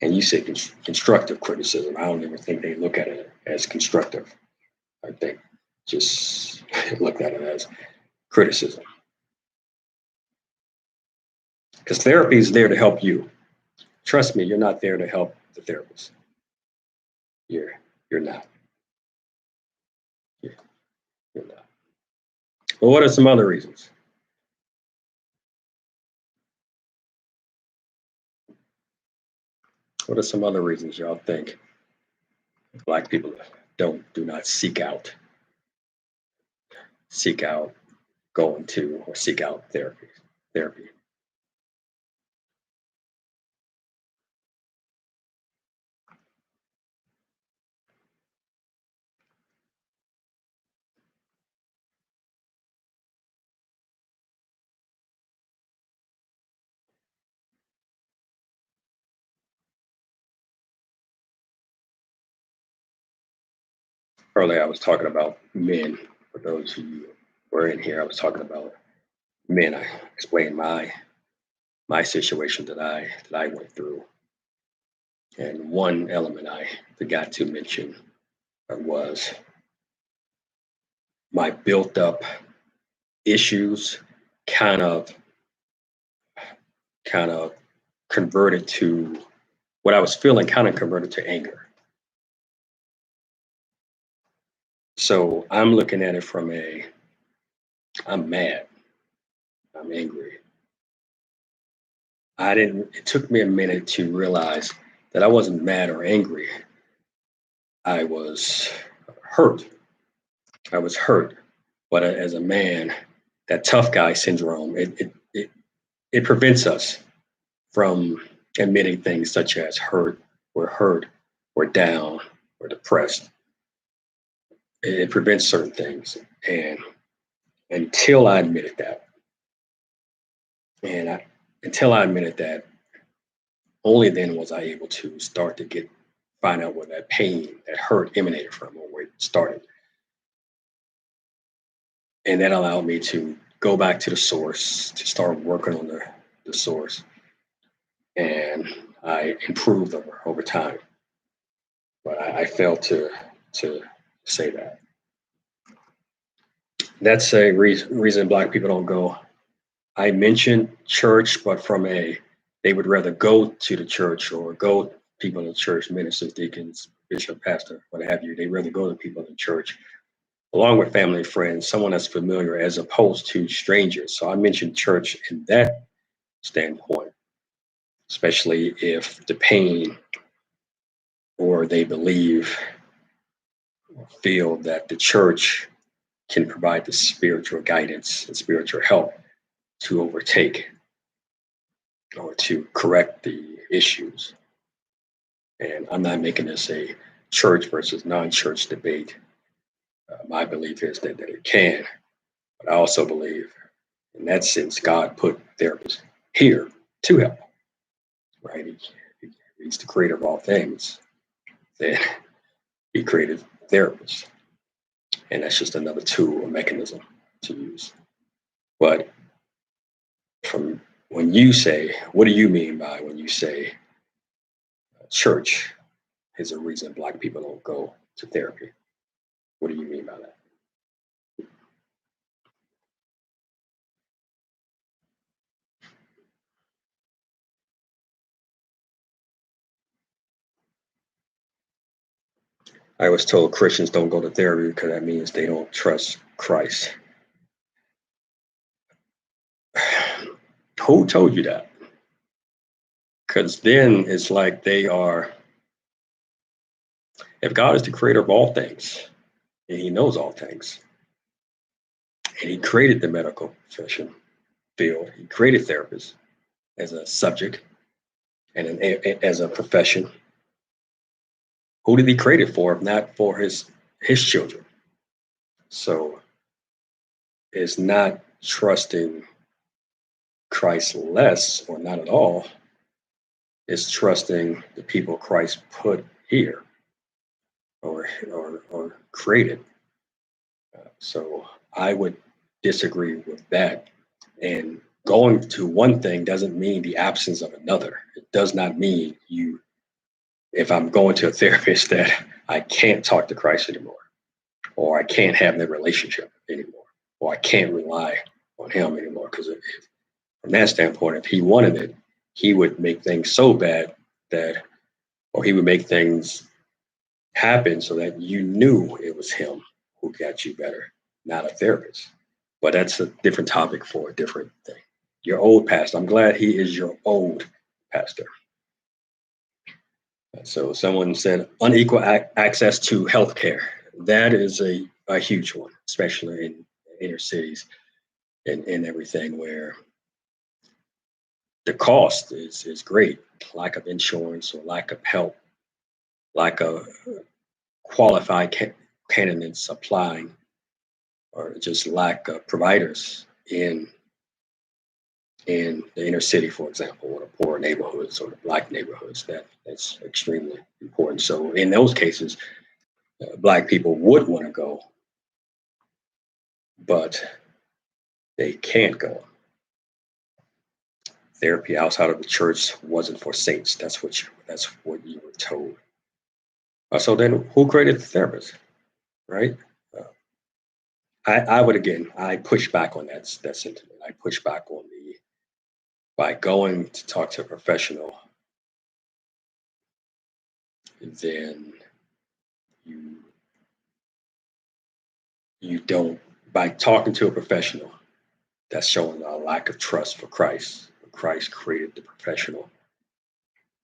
And you say constructive criticism. I don't even think they look at it as constructive. I think just look at it as criticism. Because therapy is there to help you. Trust me, you're not there to help the therapist. You're not. You're not. Well, what are some other reasons? What are some other reasons y'all think Black people do not seek out going to or seek out therapy? Earlier, I was talking about men. For those who were in here, I was talking about men. I explained my situation that I went through, and one element I forgot to mention was my built up issues kind of converted to what I was feeling, kind of converted to anger. So I'm looking at it from I'm mad, I'm angry. It took me a minute to realize that I wasn't mad or angry. I was hurt. I was hurt. But as a man, that tough guy syndrome, it prevents us from admitting things such as hurt, we're down, we're depressed. It prevents certain things. And until I admitted that, and until I admitted that, only then was I able to start to find out where that pain, that hurt emanated from, or where it started. And that allowed me to go back to the source, to start working on the source. And I improved over time. But I failed to say that. That's a reason Black people don't go. I mentioned church, but they would rather go to the church or go people in church, ministers, deacons, bishop, pastor, what have you. They rather go to people in church, along with family and friends, someone that's familiar, as opposed to strangers. So I mentioned church in that standpoint, especially if the pain, or they feel that the church can provide the spiritual guidance and spiritual help to overtake or to correct the issues. And I'm not making this a church versus non-church debate. My belief is that it can, but I also believe in that sense, God put therapists here to help, right? He's the creator of all things. Then he created therapists. And that's just another tool or mechanism to use. But from when you say, what do you mean by when you say church is a reason Black people don't go to therapy? What do you mean by that? I was told Christians don't go to therapy because that means they don't trust Christ. Who told you that? Because then it's like if God is the creator of all things, and he knows all things, and he created the medical profession field, he created therapists as a subject and as a profession. Who did he create it for, if not for his children? So it's not trusting Christ less or not at all. It's trusting the people Christ put here or created. So I would disagree with that. And going to one thing doesn't mean the absence of another. It does not mean if I'm going to a therapist, that I can't talk to Christ anymore, or I can't have that relationship anymore, or I can't rely on him anymore. Because from that standpoint, if he wanted it, he would make things so bad or he would make things happen so that you knew it was him who got you better, not a therapist. But that's a different topic for a different thing. Your old pastor, I'm glad he is your old pastor. So someone said unequal access to healthcare. That is a huge one, especially in inner cities and everything, where the cost is great. Lack of insurance or lack of help, lack of qualified candidates applying, or just lack of providers in the inner city, for example, or the poor neighborhoods or the Black neighborhoods. That's extremely important. So in those cases, Black people would want to go, but they can't go. Therapy outside of the church wasn't for saints. That's what you were told. So then, who created the therapist, right? Uh, I would I push back on that sentiment. I push back on by going to talk to a professional, then you you don't by talking to a professional, that's showing a lack of trust for Christ. Christ created the professional,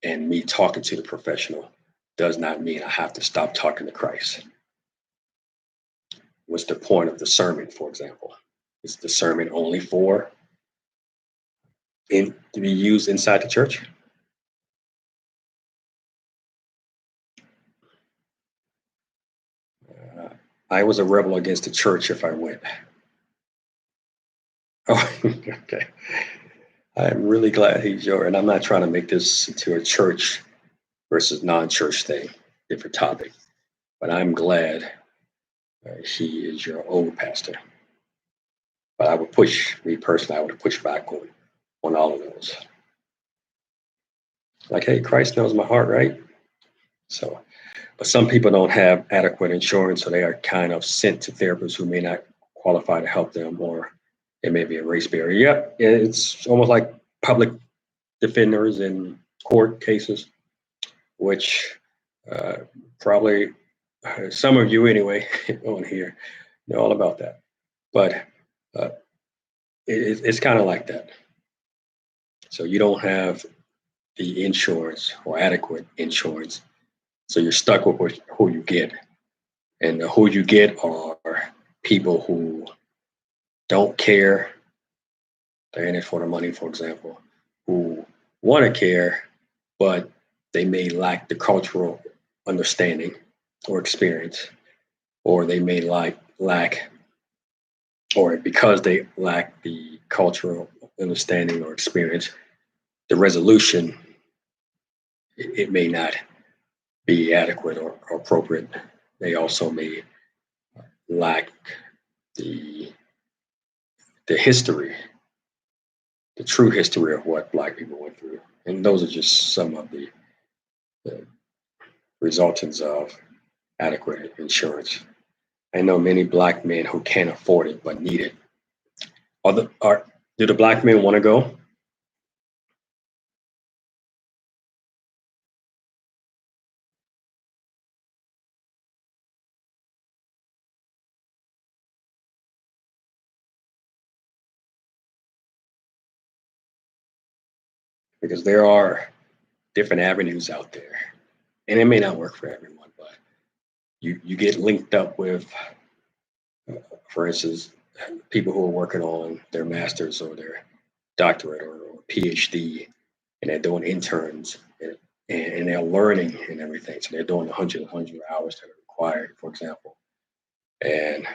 and me talking to the professional does not mean I have to stop talking to Christ. What's the point of the sermon, for example? Is the sermon only to be used inside the church? I was a rebel against the church if I went. Oh, okay. I'm really glad he's your, and I'm not trying to make this into a church versus non-church thing, different topic, but I'm glad he is your old pastor. But I would me personally, I would push back on all of those. Like, hey, Christ knows my heart, right? So, but some people don't have adequate insurance, so they are kind of sent to therapists who may not qualify to help them, or it may be a race barrier. Yep, it's almost like public defenders in court cases, which probably some of you anyway on here know all about that. But uh, it's kind of like that. So you don't have the insurance or adequate insurance, so you're stuck with who you get, and who you get are people who don't care. They're in it for the money, for example, who want to care, but they may lack the cultural understanding or experience, or they may lack, or because they lack the cultural understanding or experience, the resolution, it may not be adequate or appropriate. They also may lack the history, the true history of what Black people went through. And those are just some of the resultants of adequate insurance. I know many Black men who can't afford it but need it. Do the Black men want to go? Because there are different avenues out there, and it may not work for everyone, but you get linked up with, for instance, people who are working on their master's or their doctorate or PhD, and they're doing interns and they're learning and everything. So they're doing 100 hours that are required, for example. And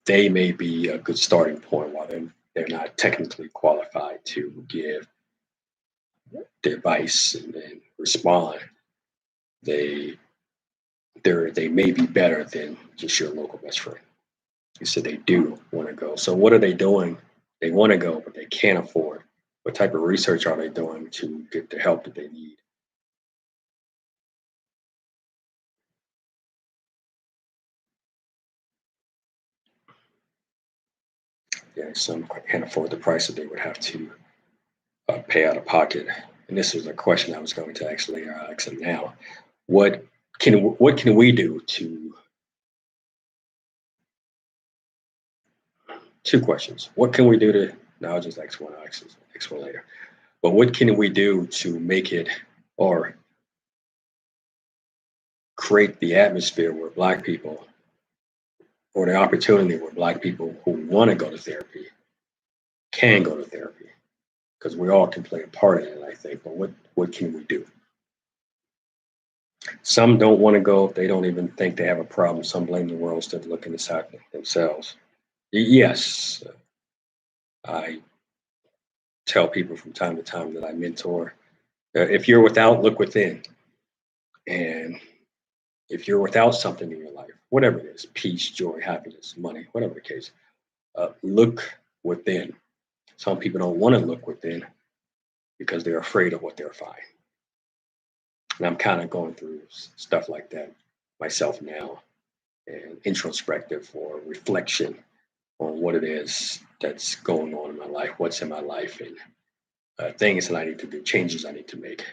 they may be a good starting point while they're not technically qualified to give the advice and respond. They they may be better than just your local best friend. You said they do want to go. So what are they doing? They want to go, but they can't afford. What type of research are they doing to get the help that they need? Yeah, some can't afford the price that they would have to pay out of pocket. And this was a question I was going to actually ask them now. What what can we do to two questions? What can we do to? No, I'll just ask one. I'll ask one later. But what can we do to make it or create the atmosphere where Black people or the opportunity where Black people who want to go to therapy can go to therapy? Because we all can play a part in it, I think. But what can we do? Some don't want to go. They don't even think they have a problem. Some blame the world instead of looking inside themselves. Yes, I tell people from time to time that I mentor, if you're without, look within. And if you're without something in your life, whatever it is, peace, joy, happiness, money, whatever the case, look within. Some people don't want to look within because they're afraid of what they'll find. And I'm kind of going through stuff like that myself now, and introspective or reflection on what it is that's going on in my life, what's in my life, and things that I need to do, changes I need to make.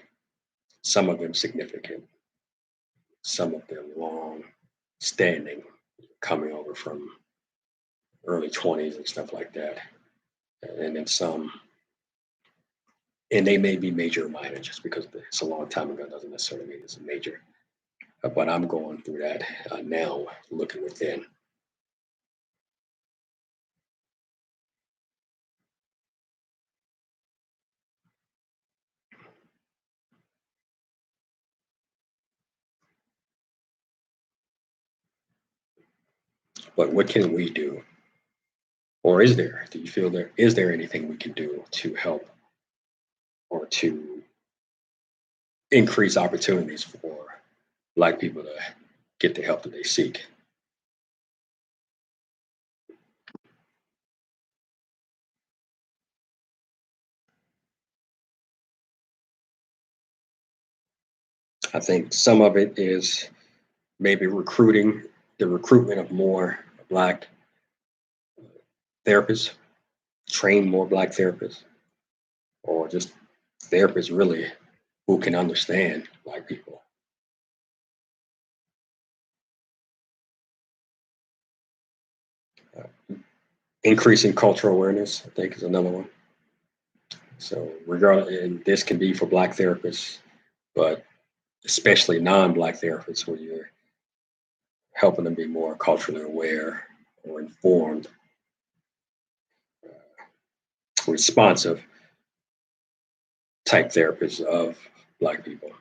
Some of them significant, some of them long standing, coming over from early 20s and stuff like that. And then some, and they may be major or minor just because it's a long time ago doesn't necessarily mean it's a major. But I'm going through that now, looking within. But what can we do? Or is there? Do you feel there is there anything we can do to help or to increase opportunities for Black people to get the help that they seek? I think some of it is maybe the recruitment of more Black therapists, train more Black therapists, or just therapists really who can understand Black people. Increasing cultural awareness, I think, is another one. So, regardless, and this can be for Black therapists, but especially non-Black therapists, where you're helping them be more culturally aware or informed, responsive type therapists of Black people.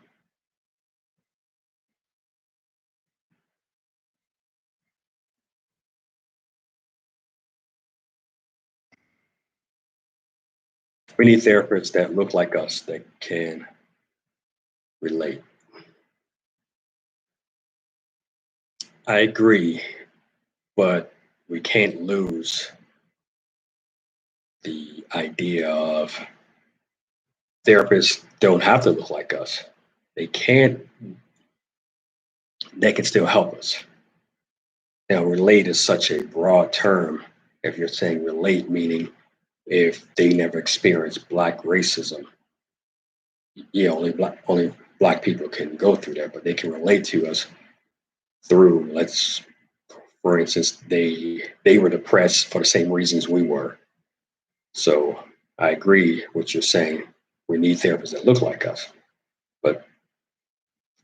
We need therapists that look like us, that can relate. I agree, but we can't lose the idea of therapists don't have to look like us. They can't, they can still help us. Now, relate is such a broad term. If you're saying relate, meaning if they never experienced Black racism, yeah, only Black people can go through that, but they can relate to us through, let's, for instance, they were depressed for the same reasons we were. So I agree what you're saying. We need therapists that look like us, but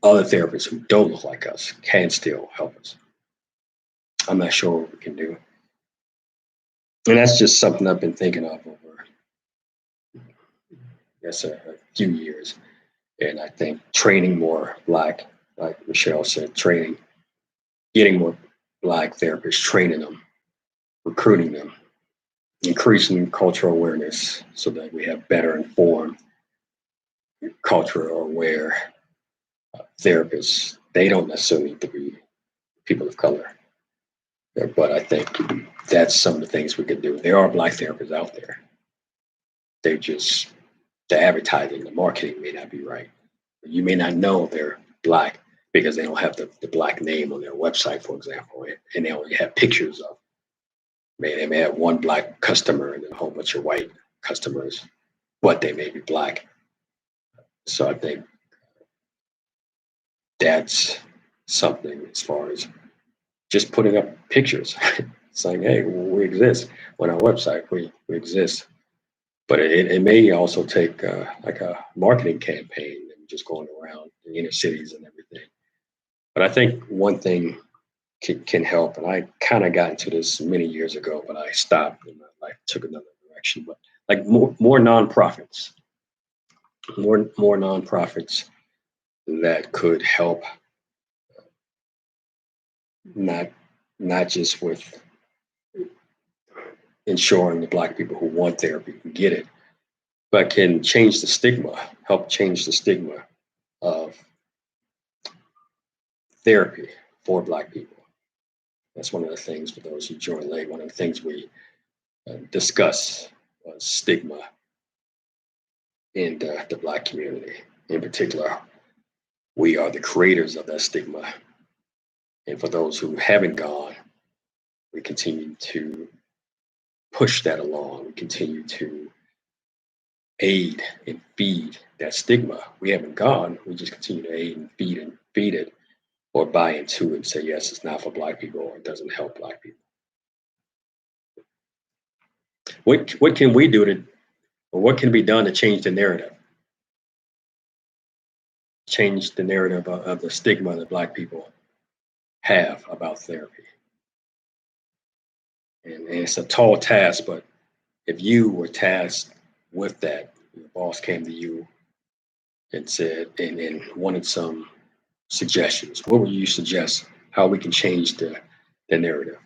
other therapists who don't look like us can still help us. I'm not sure what we can do. And that's just something I've been thinking of over, yes, a few years. And I think training more Black, like Michelle said, training, getting more Black therapists, training them, recruiting them, increasing cultural awareness so that we have better informed, cultural aware therapists. They don't necessarily need to be people of color. But I think that's some of the things we could do. There are Black therapists out there. They're just, the advertising, the marketing may not be right. You may not know they're Black because they don't have the Black name on their website, for example, and they only have pictures of. They may have one Black customer and then a whole bunch of white customers, but they may be Black. So I think that's something as far as just putting up pictures, saying, hey, we exist on our website, we exist. But it may also take like a marketing campaign and just going around the inner cities and everything. But I think one thing can help, and I kind of got into this many years ago, but I stopped and my life took another direction. But like more nonprofits, more nonprofits that could help, not just with ensuring the Black people who want therapy can get it, but can change the stigma, help change the stigma of therapy for Black people. That's one of the things, for those who joined late, one of the things we discuss was stigma in the Black community. In particular, we are the creators of that stigma. And for those who haven't gone, we continue to push that along. We continue to aid and feed that stigma. We haven't gone, we just continue to aid and feed it, or buy into it and say, yes, it's not for Black people, or it doesn't help Black people. What can we do to, or what can be done to change the narrative? Change the narrative of the stigma that Black people have about therapy. And it's a tall task, but if you were tasked with that, your boss came to you and said, and wanted some suggestions, what would you suggest how we can change the narrative?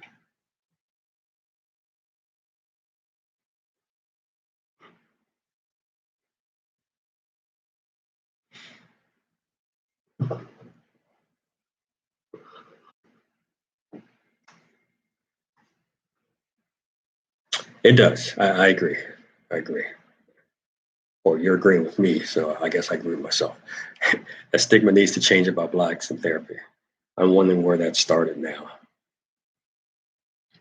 It does. I agree. I agree. Or you're agreeing with me, so I guess I agree with myself. The stigma needs to change about Blacks in therapy. I'm wondering where that started now.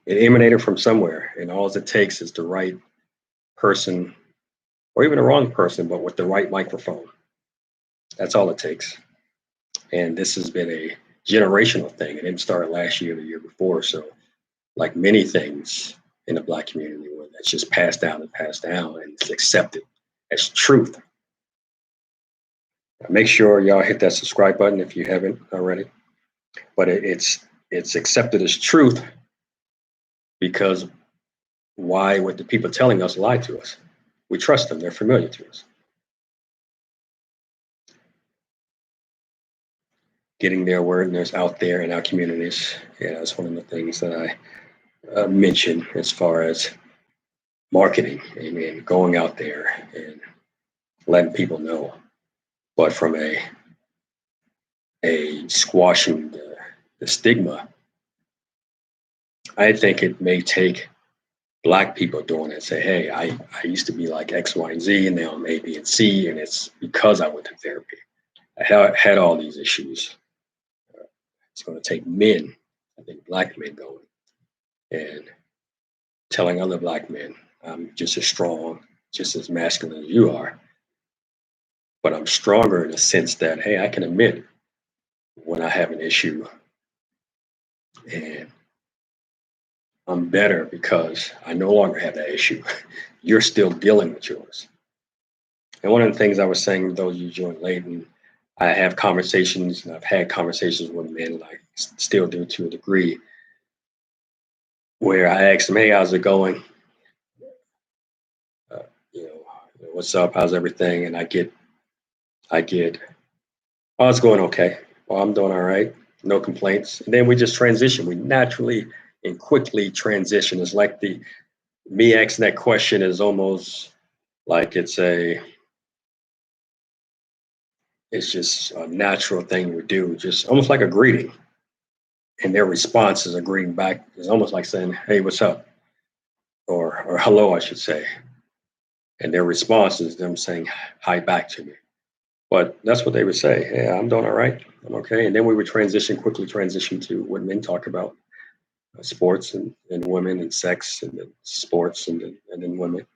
It emanated from somewhere, and all it takes is the right person, or even the wrong person, but with the right microphone. That's all it takes. And this has been a generational thing. It didn't start last year, the year before. So, like many things in the Black community, where that's just passed down, and it's accepted as truth. Make sure y'all hit that subscribe button if you haven't already. But it's accepted as truth because why would the people telling us lie to us? We trust them. They're familiar to us. Getting their awareness out there in our communities. Yeah, that's one of the things that I mentioned as far as marketing. Amen. Going out there and letting people know. But from a squashing the stigma, I think it may take Black people doing it. Say, hey, I used to be like X, Y, and Z, and now I'm A, B, and C, and it's because I went to therapy. I had all these issues. It's going to take men, I think Black men going, and telling other Black men, I'm just as strong, just as masculine as you are, but I'm stronger in the sense that, hey, I can admit when I have an issue, and I'm better because I no longer have that issue. You're still dealing with yours. And one of the things I was saying, those of you joined late, and I have conversations, and I've had conversations with men, and I still do to a degree, where I ask them, hey, how's it going? You know, what's up? How's everything? And I get, oh, it's going okay. Well, I'm doing all right. No complaints. And then we just transition. We naturally and quickly transition. It's like me asking that question is almost like it's just a natural thing we do, just almost like a greeting. And their response is a greeting back. It's almost like saying, "Hey, what's up?" or "Hello," I should say. And their response is them saying hi back to me. But that's what they would say. "Hey, I'm doing all right. I'm okay." And then we would quickly transition to what men talk about, sports and women and sex and then sports and then women.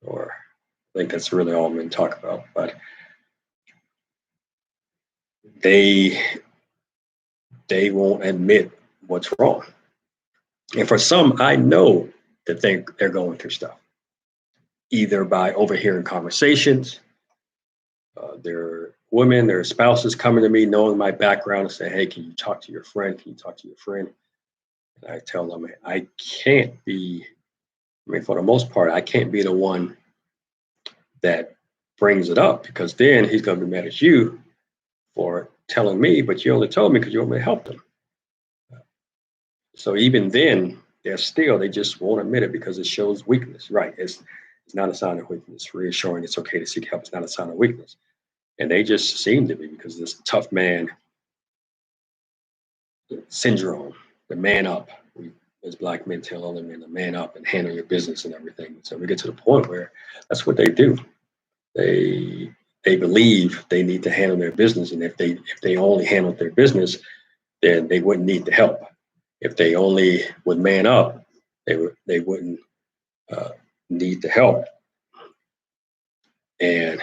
Or I think that's really all men talk about. But they they won't admit what's wrong. And for some, I know that they're going through stuff, either by overhearing conversations, their women, their spouses coming to me, knowing my background, and say, "Hey, can you talk to your friend? Can you talk to your friend?" And I tell them, I can't be. I mean, for the most part, I can't be the one that brings it up because then he's going to be mad at you for telling me, but you only told me because you want me to help them. So even then, they just won't admit it because it shows weakness. Right? It's not a sign of weakness. Reassuring it's okay to seek help. It's not a sign of weakness. And they just seem to be because this tough man syndrome, the man up. We, as black men, tell other men to man up and handle your business and everything. So we get to the point where that's what they do. They they believe they need to handle their business, and if they only handled their business, then they wouldn't need the help. If they only would man up, they wouldn't uh, need the help. And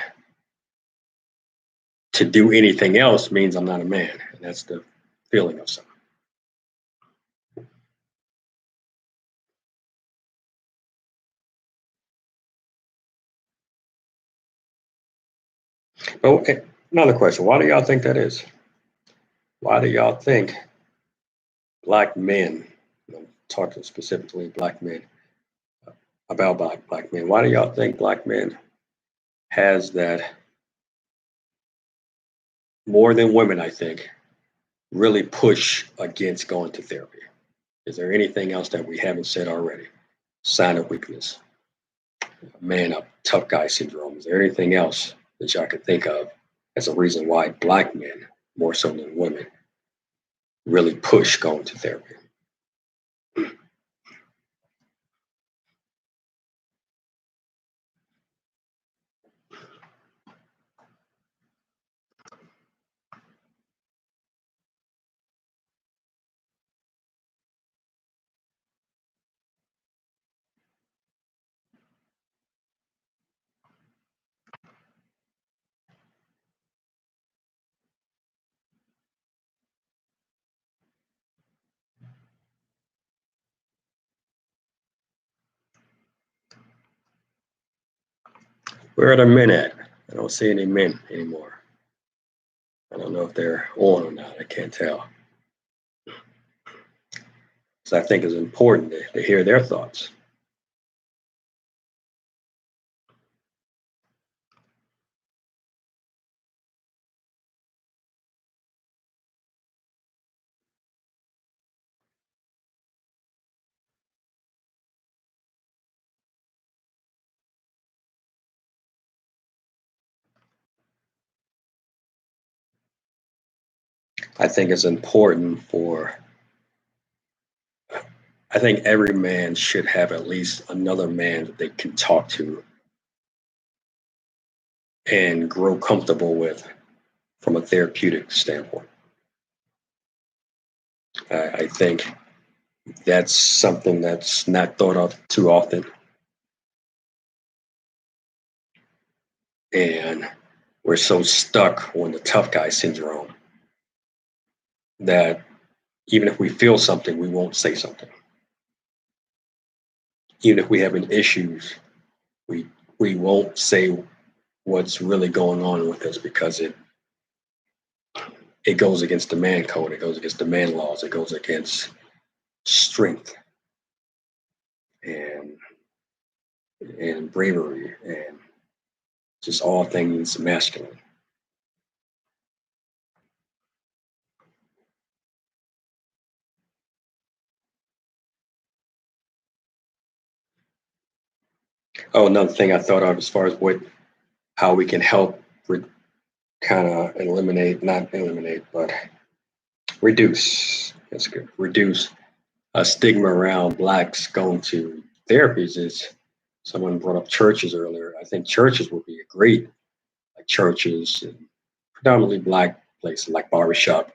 to do anything else means I'm not a man, and that's the feeling of some. But okay, another question: why do y'all think that is? Why do y'all think black men, talking specifically black men, about black men? Why do y'all think black men has that more than women? I think really push against going to therapy. Is there anything else that we haven't said already? Sign of weakness, man up, tough guy syndrome. Is there anything else that y'all could think of as a reason why black men, more so than women, really push going to therapy? Where are the men at? I don't see any men anymore. I don't know if they're on or not. I can't tell. So I think it's important to hear their thoughts. I think it's important for, I think every man should have at least another man that they can talk to and grow comfortable with from a therapeutic standpoint. I think that's something that's not thought of too often. And we're so stuck on the tough guy syndrome that even if we feel something, we won't say something. Even if we have an issues, we we won't say what's really going on with us because it goes against the man code, it goes against the man laws, it goes against strength and bravery and just all things masculine. Oh, another thing I thought of as far as how we can help kind of not eliminate, but reduce. That's good. Reduce a stigma around blacks going to therapies. Is someone brought up churches earlier? I think churches would be a great, like churches and predominantly black places like barbershop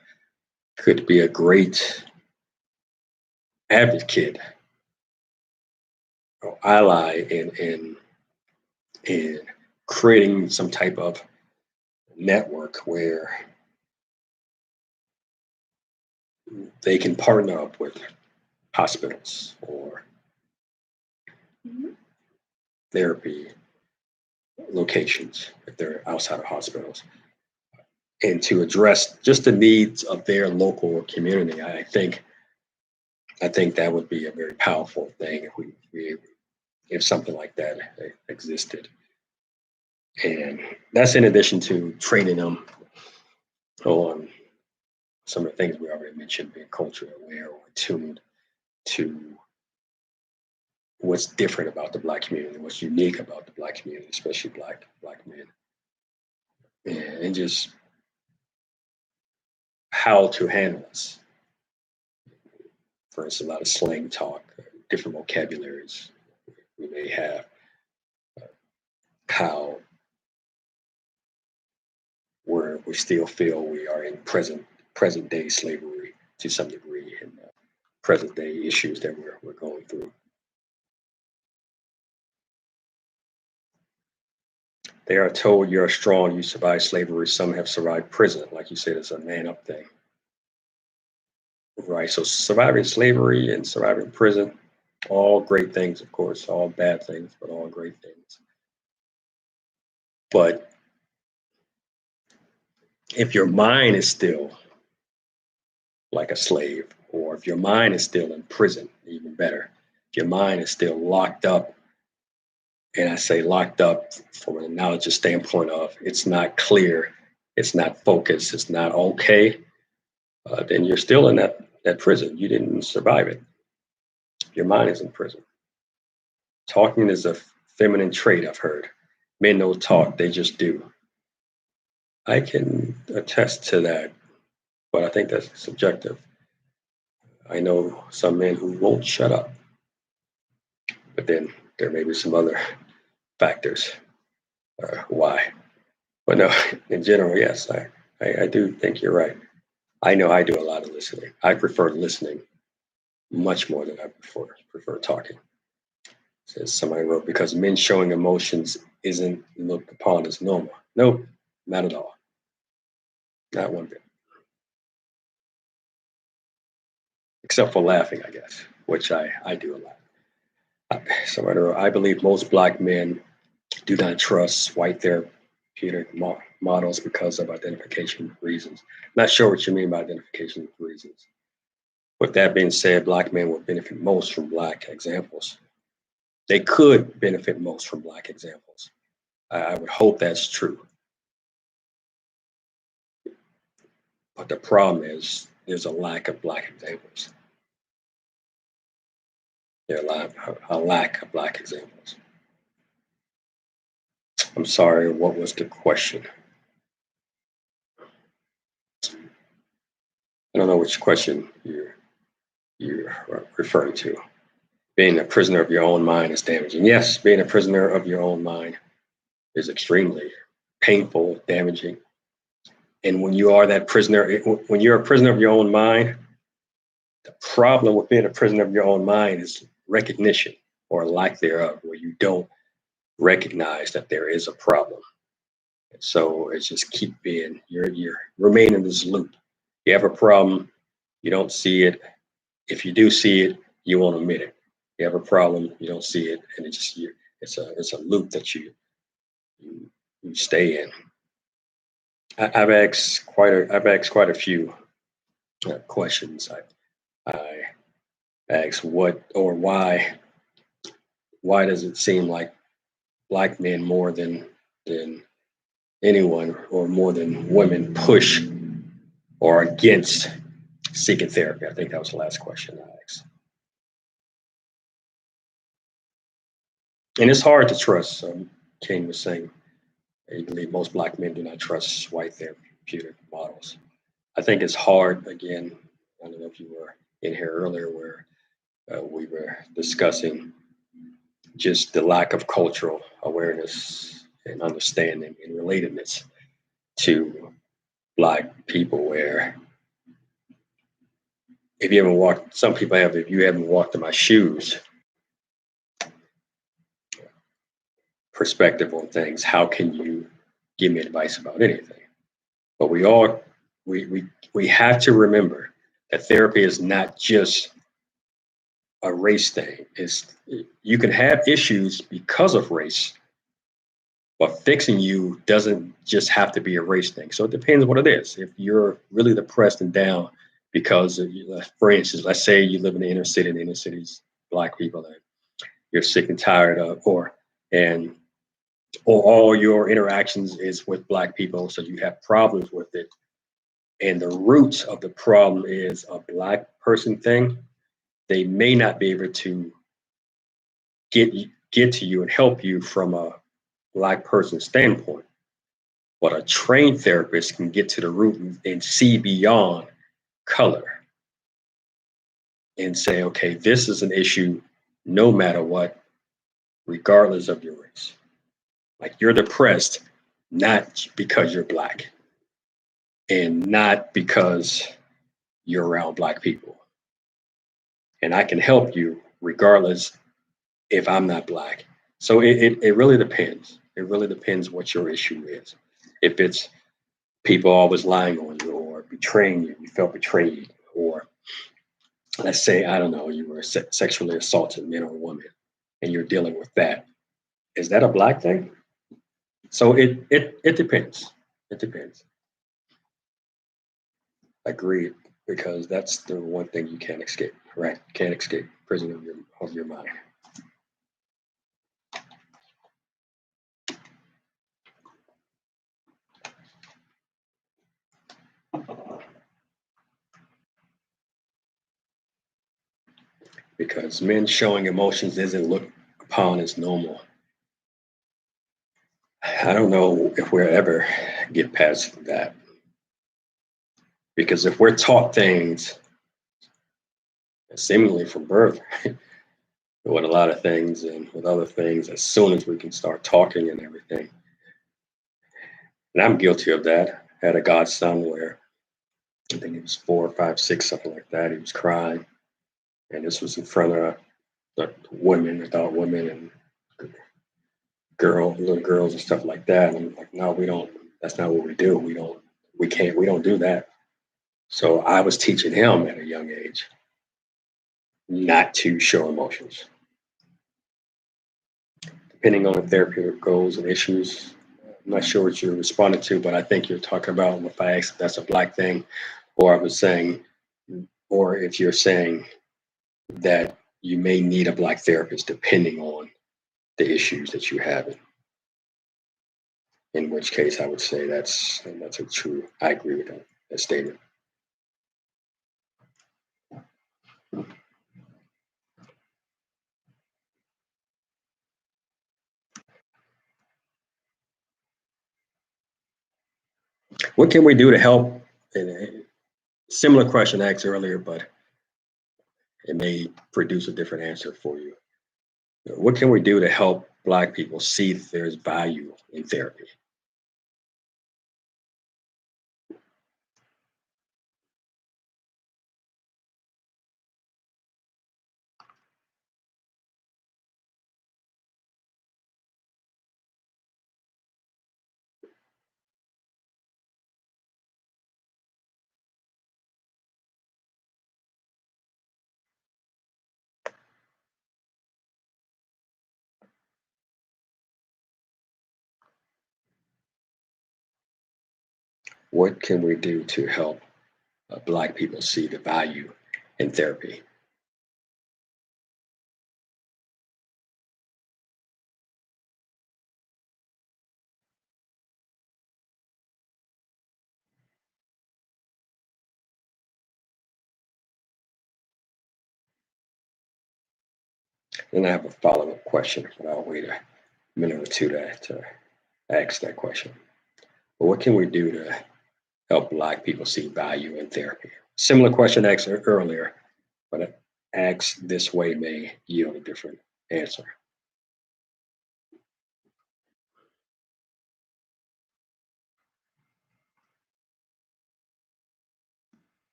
could be a great advocate or ally in creating some type of network where they can partner up with hospitals or therapy locations if they're outside of hospitals and to address just the needs of their local community. I think that would be a very powerful thing if something like that existed. And that's in addition to training them on some of the things we already mentioned, being culturally aware or attuned to what's different about the black community, what's unique about the black community, especially black men, and just how to handle this. For instance, a lot of slang talk, different vocabularies we may have, how we still feel we are in present day slavery to some degree, and present day issues that we're going through. They are told you're strong, you survived slavery. Some have survived prison. Like you said, it's a man up thing. Right. So surviving slavery and surviving prison, all great things, of course, all bad things, but all great things. But if your mind is still like a slave, or if your mind is still in prison, even better, if your mind is still locked up, and I say locked up from an analogy standpoint of it's not clear, it's not focused, it's not okay, then you're still in that prison. You didn't survive it. Your mind is in prison. Talking is a feminine trait, I've heard. Men don't talk, they just do. I can attest to that, but I think that's subjective. I know some men who won't shut up, but then there may be some other factors why. But no, in general, yes, I do think you're right. I know I do a lot of listening. I prefer listening much more than I prefer talking. Says somebody wrote, because men showing emotions isn't looked upon as normal. No, not at all. Not one bit. Except for laughing, I guess, which I do a lot. Somebody wrote, I believe most black men do not trust white therapeutic models because of identification reasons. Not sure what you mean by identification reasons. With that being said, black men will benefit most from black examples. They could benefit most from black examples. I would hope that's true. But the problem is there's a lack of black examples. There's a lack of black examples. I'm sorry, what was the question? I don't know which question you're referring to. Being a prisoner of your own mind is damaging. Yes, being a prisoner of your own mind is extremely painful, damaging. And when you are that prisoner, when you're a prisoner of your own mind, the problem with being a prisoner of your own mind is recognition or lack thereof, where you don't recognize that there is a problem. And so it's just keep being, you're remain in this loop. You have a problem, you don't see it. If you do see it, you won't admit it. You have a problem, you don't see it, and it's a loop that you stay in. I've asked quite a few questions. I asked what or why does it seem like black men more than anyone or more than women push or against seeking therapy? I think that was the last question I asked. And it's hard to trust. King was saying, he believed most black men do not trust white therapeutic models. I think it's hard, again, I don't know if you were in here earlier where we were discussing just the lack of cultural awareness and understanding and relatedness to black people where if you haven't walked, some people have, if you haven't walked in my shoes, perspective on things, how can you give me advice about anything? But we have to remember that therapy is not just a race thing. It's you can have issues because of race, but fixing you doesn't just have to be a race thing. So it depends what it is. If you're really depressed and down because of, for instance, let's say you live in the inner city, and the inner city's black people that you're sick and tired of, and or all your interactions is with black people, so you have problems with it, and the roots of the problem is a black person thing, they may not be able to get get to you and help you from a black person standpoint. But a trained therapist can get to the root and see beyond color and say, okay, this is an issue no matter what, regardless of your race. Like you're depressed, not because you're black and not because you're around black people. And I can help you regardless if I'm not black. So it really depends. It really depends what your issue is. If it's people always lying on you or betraying you, you felt betrayed, or let's say, I don't know, you were sexually assaulted, man or woman, and you're dealing with that. Is that a black thing? So it depends. It depends. Agreed, because that's the one thing you can't escape, right? Can't escape prison of your mind. Because men showing emotions isn't looked upon as normal. I don't know if we'll ever get past that. Because if we're taught things seemingly from birth, with a lot of things and with other things, as soon as we can start talking and everything. And I'm guilty of that. I had a godson where I think he was 4, 5, 6, something like that. He was crying. And this was in front of the women, adult women and little girls and stuff like that. And I'm like, no, we don't, that's not what we do. We don't do that. So I was teaching him at a young age not to show emotions. Depending on the therapeutic goals and issues, I'm not sure what you're responding to, but I think you're talking about if I asked if that's a black thing, or I was saying, or if you're saying that you may need a black therapist depending on the issues that you have. In which case, I would say that's a true. I agree with that statement. What can we do to help? And a similar question asked earlier, but it may produce a different answer for you. What can we do to help Black people see that there's value in therapy? What can we do to help Black people see the value in therapy? And I have a follow-up question, but I'll wait a minute or two to ask that question. But what can we do to help Black people see value in therapy? Similar question asked earlier, but asked this way may yield a different answer.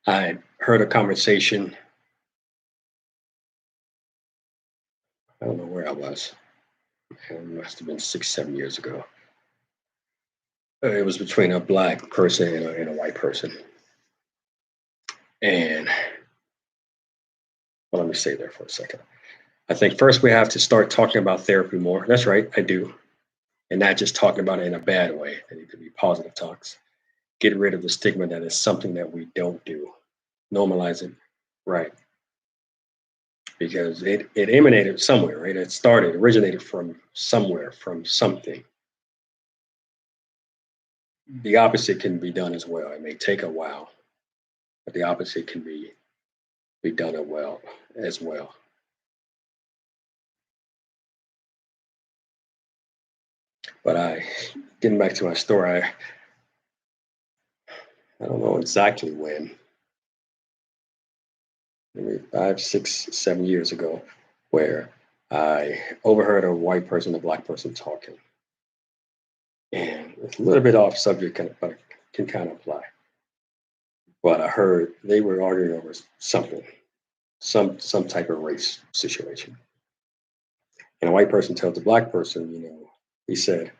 I heard a conversation, I don't know where I was, it must have been 6, 7 years ago. It was between a Black person and a white person. And well, let me stay there for a second. I think first we have to start talking about therapy more. That's right, I do. And not just talking about it in a bad way, that it could be positive talks. Get rid of the stigma that is something that we don't do. Normalize it, right? Because it emanated somewhere, right? It originated from somewhere, from something. The opposite can be done as well. It may take a while, but the opposite can be done as well. But getting back to my story, I don't know exactly when, maybe 5, 6, 7 years ago, where I overheard a white person, a Black person talking. And it's a little bit off subject, but can kind of apply. But I heard they were arguing over something, some type of race situation. And a white person tells a Black person, he said,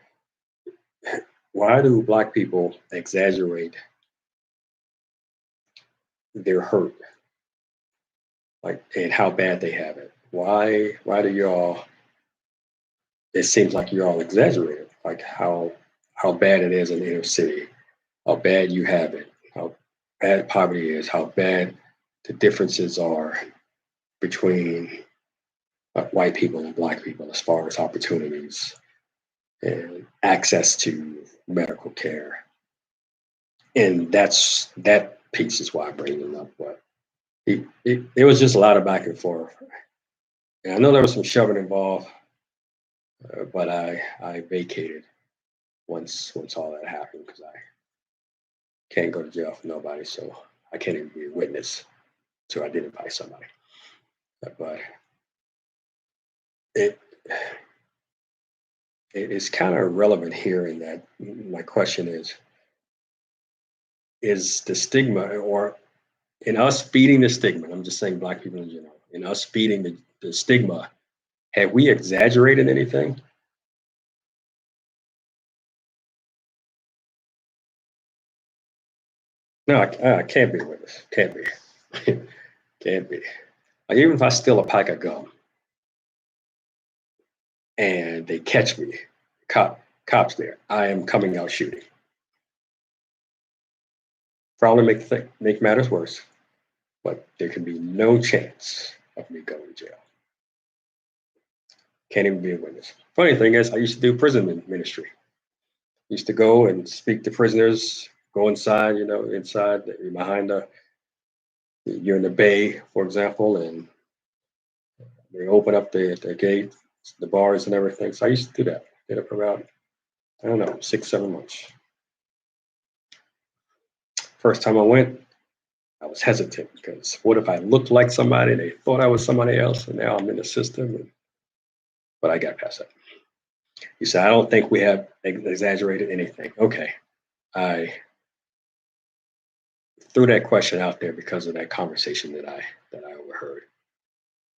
why do Black people exaggerate their hurt, like, and how bad they have it? Why do y'all? It seems like you're all exaggerating, like how bad it is in the inner city, how bad you have it, how bad poverty is, how bad the differences are between white people and Black people as far as opportunities and access to medical care. And that piece is why I bring it up. But it was just a lot of back and forth. And I know there was some shoving involved, but I vacated once all that happened because I can't go to jail for nobody, so I can't even be a witness to identify somebody. But it is kind of relevant here in that my question is the stigma, or in us feeding the stigma, I'm just saying Black people in general, in us feeding the stigma, have we exaggerated anything? No, I can't be a witness. Can't be. Can't be. Like, even if I steal a pack of gum and they catch me, cops there, I am coming out shooting. Probably make matters worse, but there can be no chance of me going to jail. Can't even be a witness. Funny thing is, I used to do prison ministry. Used to go and speak to prisoners, go inside, inside behind you're in the bay, for example, and they open up the gate, the bars and everything. So I used to do that. Did it for about, I don't know, 6, 7 months. First time I went, I was hesitant because what if I looked like somebody? They thought I was somebody else, and now I'm in the system. But I got past that. He said, I don't think we have exaggerated anything. Okay. I threw that question out there because of that conversation that I overheard.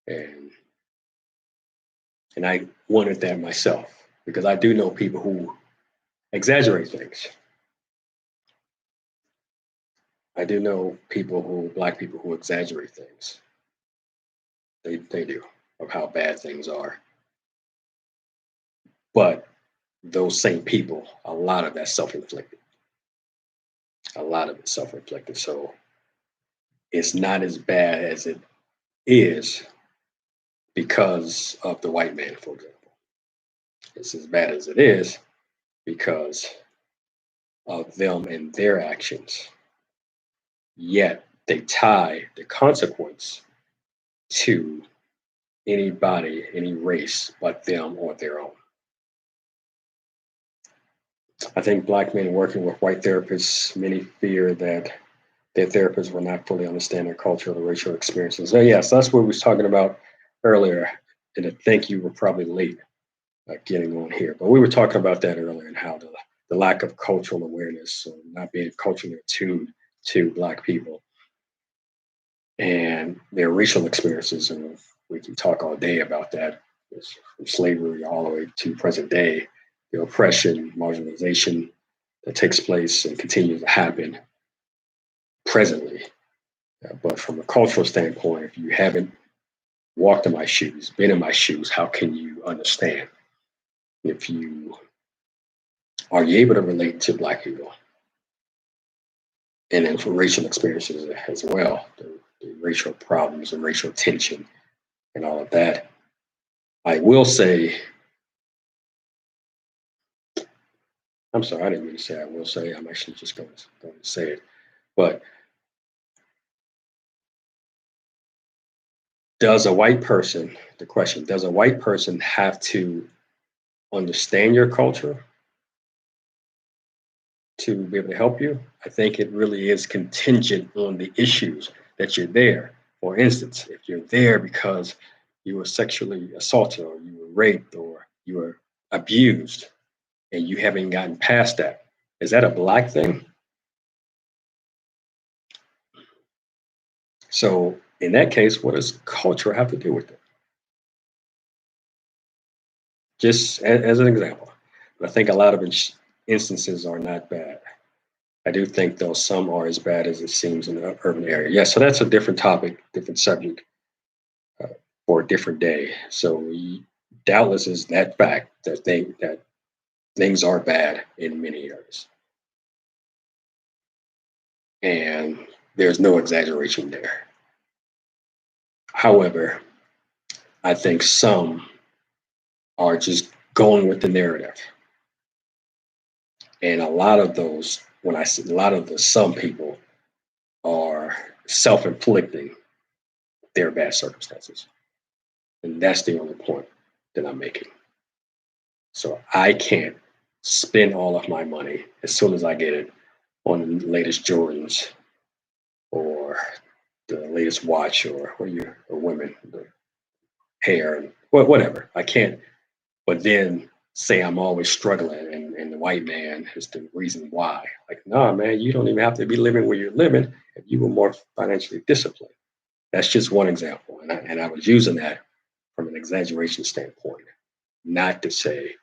And I wanted that myself because I do know people who exaggerate things. I do know Black people who exaggerate things. They do, of how bad things are. But those same people, a lot of that self-inflicted. A lot of it self-inflicted. So it's not as bad as it is because of the white man, for example. it's as bad as it is because of them and their actions. Yet they tie the consequence to anybody, any race but them or their own. I think Black men working with white therapists, many fear that their therapists will not fully understand their cultural or racial experiences. So yes, that's what we was talking about earlier. And I think you were probably late getting on here, but we were talking about that earlier and how the lack of cultural awareness or not being culturally attuned to Black people and their racial experiences. And we can talk all day about that, from slavery all the way to present day, the oppression, marginalization that takes place and continues to happen presently. But from a cultural standpoint, if you haven't walked in my shoes, been in my shoes, how can you understand? If you are you able to relate to Black people? And then for racial experiences as well, the racial problems and racial tension and all of that. I will say, I'm sorry, I didn't mean to say I will say, I'm actually just going to say it. But does a white person, the question, does a white person have to understand your culture to be able to help you? I think it really is contingent on the issues that you're there. For instance, if you're there because you were sexually assaulted or you were raped or you were abused and you haven't gotten past that, is that a Black thing? So in that case, what does culture have to do with it? Just as an example. But I think a lot of instances are not bad. I do think, though, some are as bad as it seems in the urban area. Yeah, so that's a different topic, different subject uh, for a different day. So doubtless is that fact that things are bad in many areas, and there's no exaggeration there. However, I think some are just going with the narrative, and a lot of those, when I see a lot of the some people are self-inflicting their bad circumstances, and that's the only point that I'm making. So I can't spend all of my money as soon as I get it on the latest Jordans or the latest watch or or women, the hair and whatever. I can't, but then say I'm always struggling and the white man is the reason why. Like, nah, man, you don't even have to be living where you're living if you were more financially disciplined. That's just one example. And I was using that from an exaggeration standpoint, not to say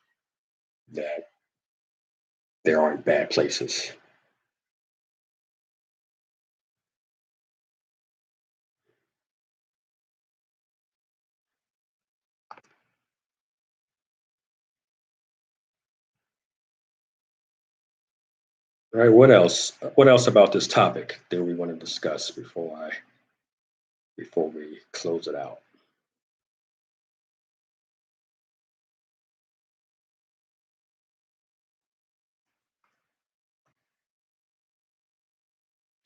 that there aren't bad places. All right, what else? What else about this topic do we want to discuss before we close it out?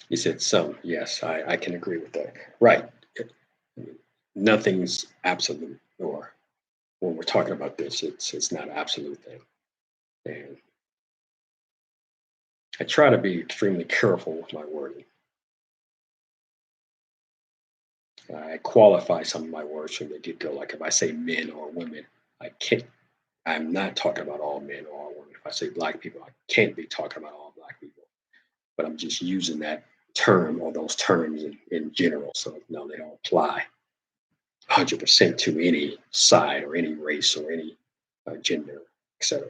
You said some. Yes, I can agree with that. Right. Nothing's absolute, or when we're talking about this, it's not an absolute thing. And I try to be extremely careful with my wording. I qualify some of my words from the get go. Like if I say men or women, I can't. I'm not talking about all men or all women. If I say Black people, I can't be talking about all Black people. But I'm just using that term or those terms in general. So no, they don't apply 100% to any side or any race or any gender, etc.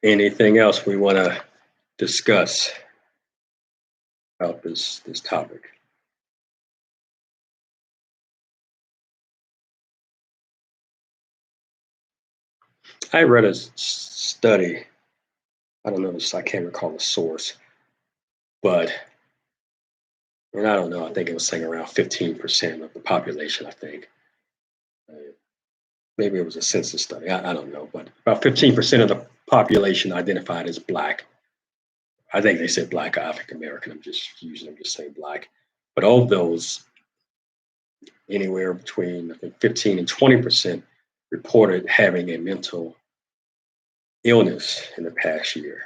Anything else we want to discuss about this topic? I read a study. I don't know this. I can't recall the source, but and I don't know. I think it was saying around 15% of the population. I think maybe it was a census study. I don't know, but about 15% of the population identified as Black. I think they said Black or African American. I'm just saying Black. But of those, anywhere between I think 15 and 20% reported having a mental illness in the past year.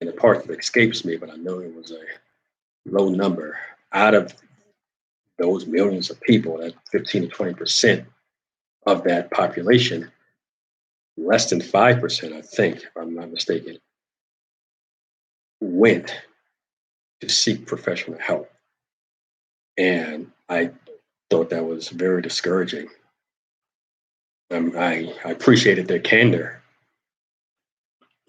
And the part that escapes me, but I know it was a low number. Out of those millions of people, that 15 to 20% of that population, less than 5%, I think, if I'm not mistaken, went to seek professional help. And I thought that was very discouraging. I appreciated their candor,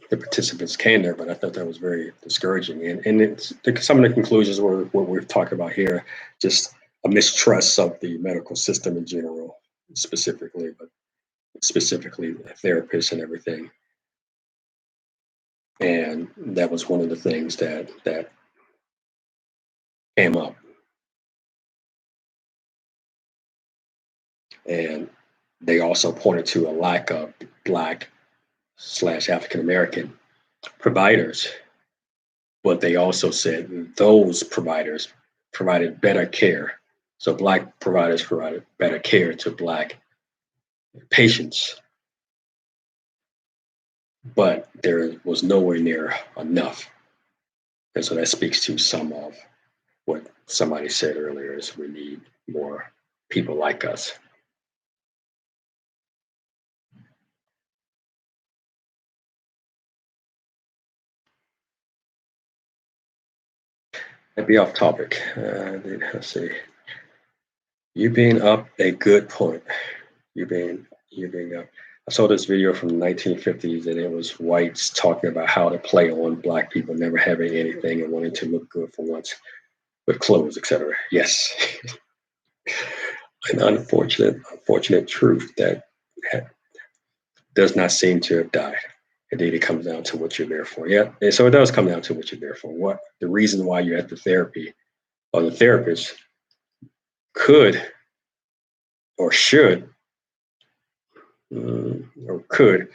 the participants' candor, but I thought that was very discouraging. And some of the conclusions were what we're talking about here, just a mistrust of the medical system in general, specifically, but specifically therapists and everything. And that was one of the things that came up. And they also pointed to a lack of Black / African American providers. But they also said those providers provided better care. So Black providers provided better care to Black patients, but there was nowhere near enough. And so that speaks to some of what somebody said earlier is we need more people like us. I'd be off topic. Let's see. You being up a good point. You being up. I saw this video from the 1950s, and it was whites talking about how to play on Black people never having anything and wanting to look good for once with clothes, etc. Yes, an unfortunate truth that does not seem to have died. Indeed, it comes down to what you're there for. Yeah, and so it does come down to what you're there for. What the reason why you're at the therapy or the therapist could or should or could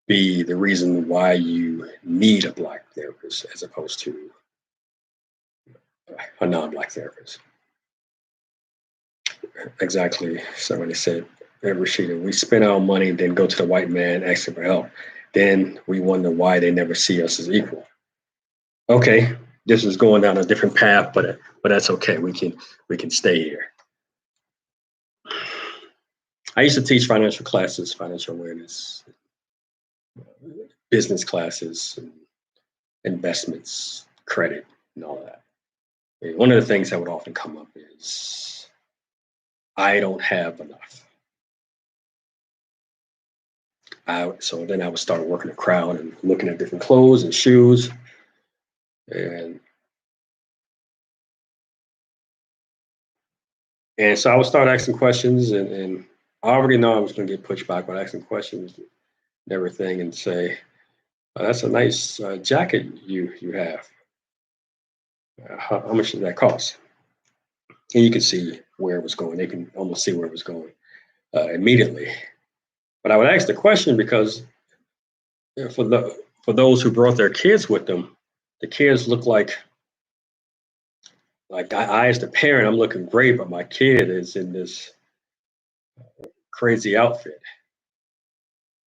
be the reason why you need a Black therapist as opposed to a non-Black therapist. Exactly. Somebody said, Rashida, we spend our money, then go to the white man asking for help. Then we wonder why they never see us as equal. Okay, this is going down a different path, but that's okay. We can stay here. I used to teach financial classes, financial awareness, business classes, investments, credit, and all that. And one of the things that would often come up is, I don't have enough. So then I would start working the crowd and looking at different clothes and shoes. And so I would start asking questions, and I already know I was going to get pushed back by asking questions and everything, and say, oh, that's a nice jacket you have. How much does that cost? And you can see where it was going. They can almost see where it was going immediately. But I would ask the question because for those who brought their kids with them, the kids look like I as the parent, I'm looking great, but my kid is in this crazy outfit.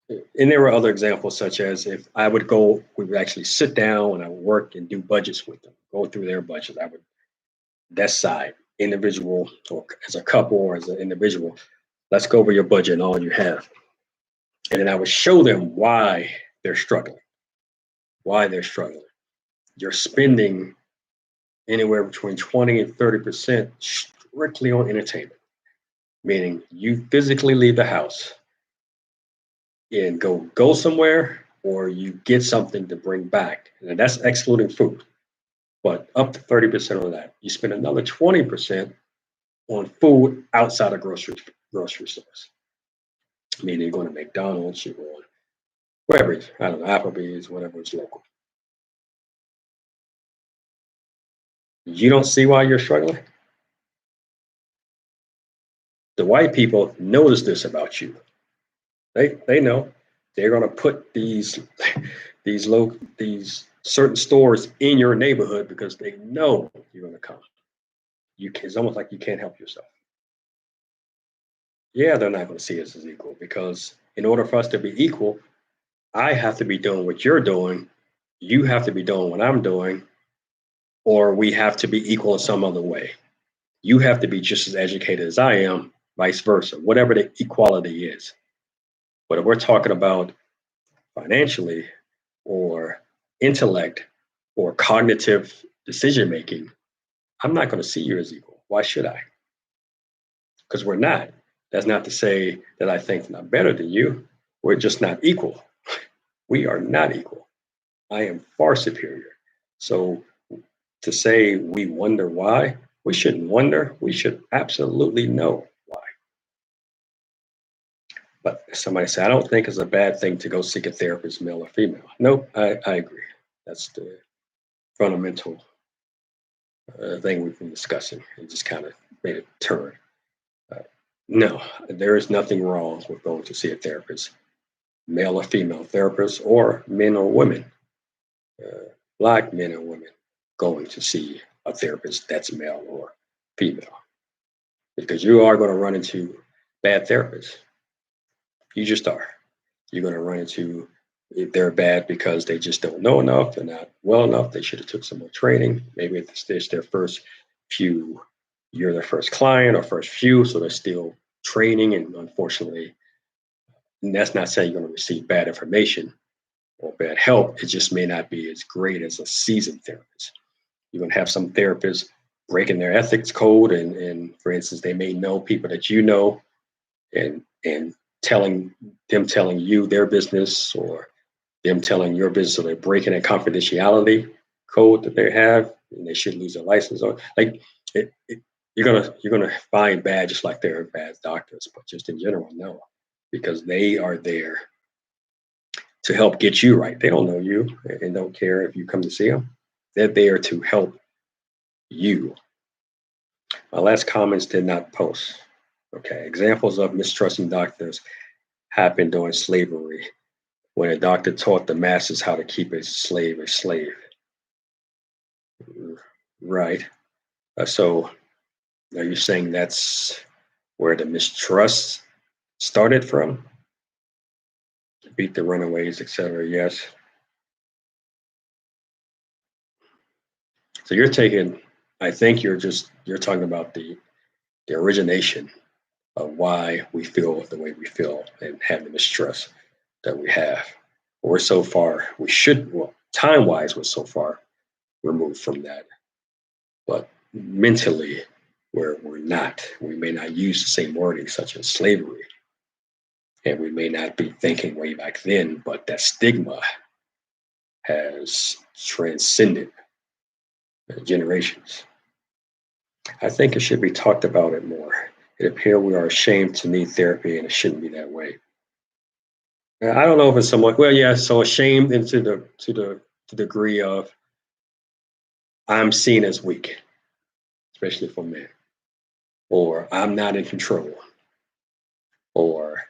And there were other examples, such as if I would go, we would actually sit down and I would work and do budgets with them, go through their budget. I would decide individual or as a couple or as an individual, let's go over your budget and all you have. And then I would show them why they're struggling. You're spending anywhere between 20 and 30% strictly on entertainment, meaning you physically leave the house. and go somewhere, or you get something to bring back. And that's excluding food. But up to 30% of that. You spend another 20% on food outside of grocery stores. Meaning you're going to McDonald's, you're going wherever it's, I don't know, Applebee's, whatever is local. You don't see why you're struggling? The white people notice this about you. They know they're going to put these certain stores in your neighborhood because they know you're going to come. It's almost like you can't help yourself. Yeah, they're not going to see us as equal because in order for us to be equal, I have to be doing what you're doing. You have to be doing what I'm doing, or we have to be equal in some other way. You have to be just as educated as I am, vice versa, whatever the equality is. But if we're talking about financially or intellect or cognitive decision making, I'm not going to see you as equal. Why should I? Because we're not. That's not to say that I think I'm better than you. We're just not equal. We are not equal. I am far superior. So to say we wonder why, we shouldn't wonder. We should absolutely know why. But somebody said, I don't think it's a bad thing to go seek a therapist, male or female. Nope, I agree. That's the fundamental thing we've been discussing. It just kind of made a turn. Uh, no, there is nothing wrong with going to see a therapist, male or female therapist, or men or women, black men or women going to see a therapist that's male or female. Because you are going to run into bad therapists. You just are. You're going to run into if they're bad because they just don't know enough, they're not well enough, they should have took some more training. Maybe it's their first few, you're their first client or first few, so they're still training. And unfortunately, and that's not saying you're going to receive bad information or bad help. It just may not be as great as a seasoned therapist. You're going to have some therapists breaking their ethics code, and for instance, they may know people that you know, and telling you their business or them telling your business, so they're breaking a confidentiality code that they have, and they should lose their license. Or like you're gonna find bad, just like there are bad doctors, but just in general, no, because they are there to help get you right. They don't know you and don't care if you come to see them. They're there to help you. My last comments did not post. Okay, examples of mistrusting doctors happened during slavery, when a doctor taught the masses how to keep a slave a slave. Right. So are you saying that's where the mistrust started from? Beat the runaways, etc. Yes. So I think you're talking about the origination of why we feel the way we feel and have the mistrust that we have. We're so far, time wise, we're so far removed from that. But mentally, we're not. We may not use the same wording such as slavery. And we may not be thinking way back then, but that stigma has transcended generations. I think it should be talked about it more. It appears we are ashamed to need therapy, and it shouldn't be that way. I don't know if it's somewhat well, yeah. So ashamed into the degree of I'm seen as weak, especially for men, or I'm not in control, or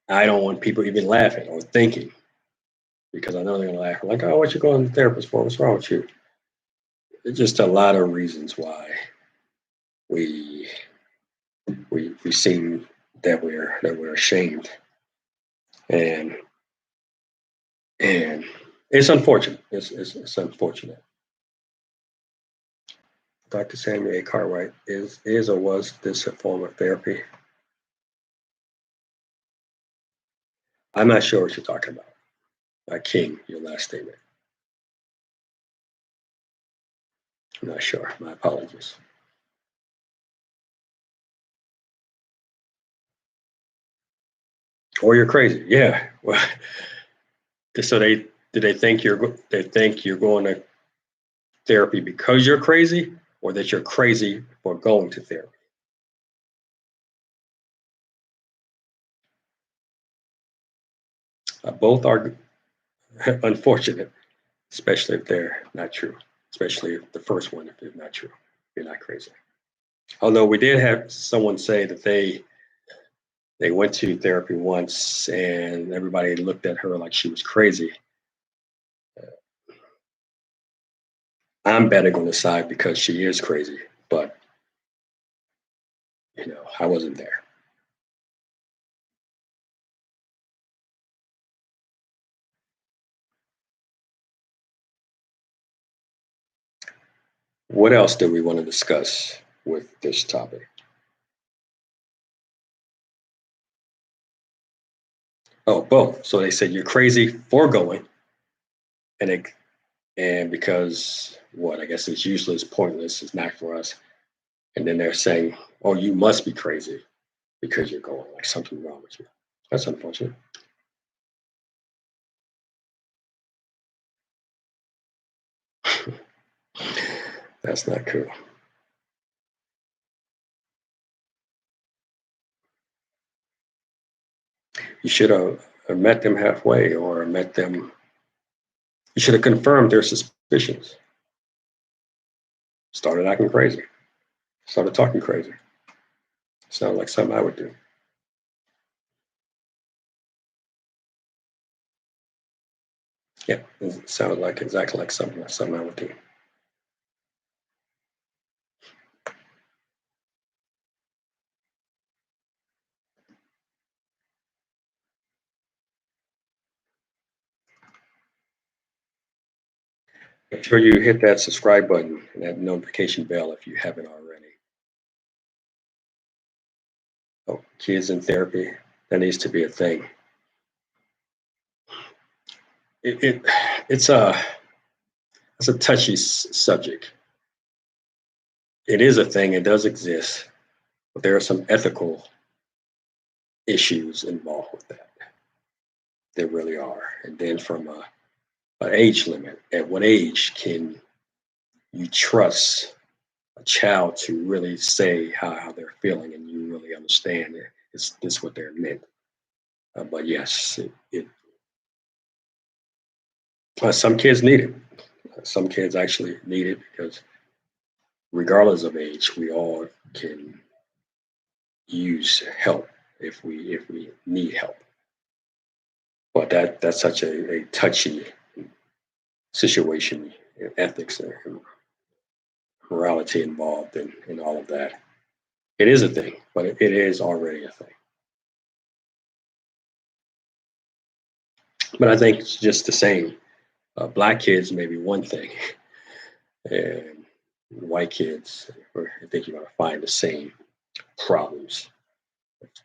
I don't want people even laughing or thinking because I know they're gonna laugh. Like, oh, what you going to the therapist for? What's wrong with you? There's just a lot of reasons why we we seem that we're ashamed, and and it's unfortunate. It's unfortunate. Dr. Samuel A. Cartwright is or was this a form of therapy? I'm not sure what you're talking about. King, your last statement. I'm not sure. My apologies. Or you're crazy. Yeah. Well, so they think they think you're going to therapy because you're crazy, or that you're crazy for going to therapy. Both are unfortunate, especially if they're not true. Especially if the first one, if it's not true, you're not crazy. Although we did have someone say that they went to therapy once and everybody looked at her like she was crazy. I'm betting on the side because she is crazy, but I wasn't there. What else do we want to discuss with this topic? Oh, both. So they said you're crazy for going, and because what, I guess it's useless, pointless, it's not for us. And then they're saying, oh, you must be crazy because you're going, like something wrong with you. That's unfortunate. That's not cool. You should have met them halfway, or met them. You should have confirmed their suspicions. Started acting crazy. Started talking crazy. Sounds like something I would do. Yeah, it sounds like exactly like something I would do. Make sure you hit that subscribe button and that notification bell if you haven't already. Oh, kids in therapy, that needs to be a thing. It, it it's a touchy subject. It is a thing. It does exist, but there are some ethical issues involved with that. There really are. And then from an age limit, at what age can you trust a child to really say how they're feeling and you really understand it? Is this what they're meant? But yes, some kids need it. Some kids actually need it because regardless of age, we all can use help if we need help. But that's such a touchy situation, ethics and morality involved in all of that. It is a thing, but it is already a thing. But I think it's just the same. Black kids may be one thing, and white kids, I think you're going to find the same problems.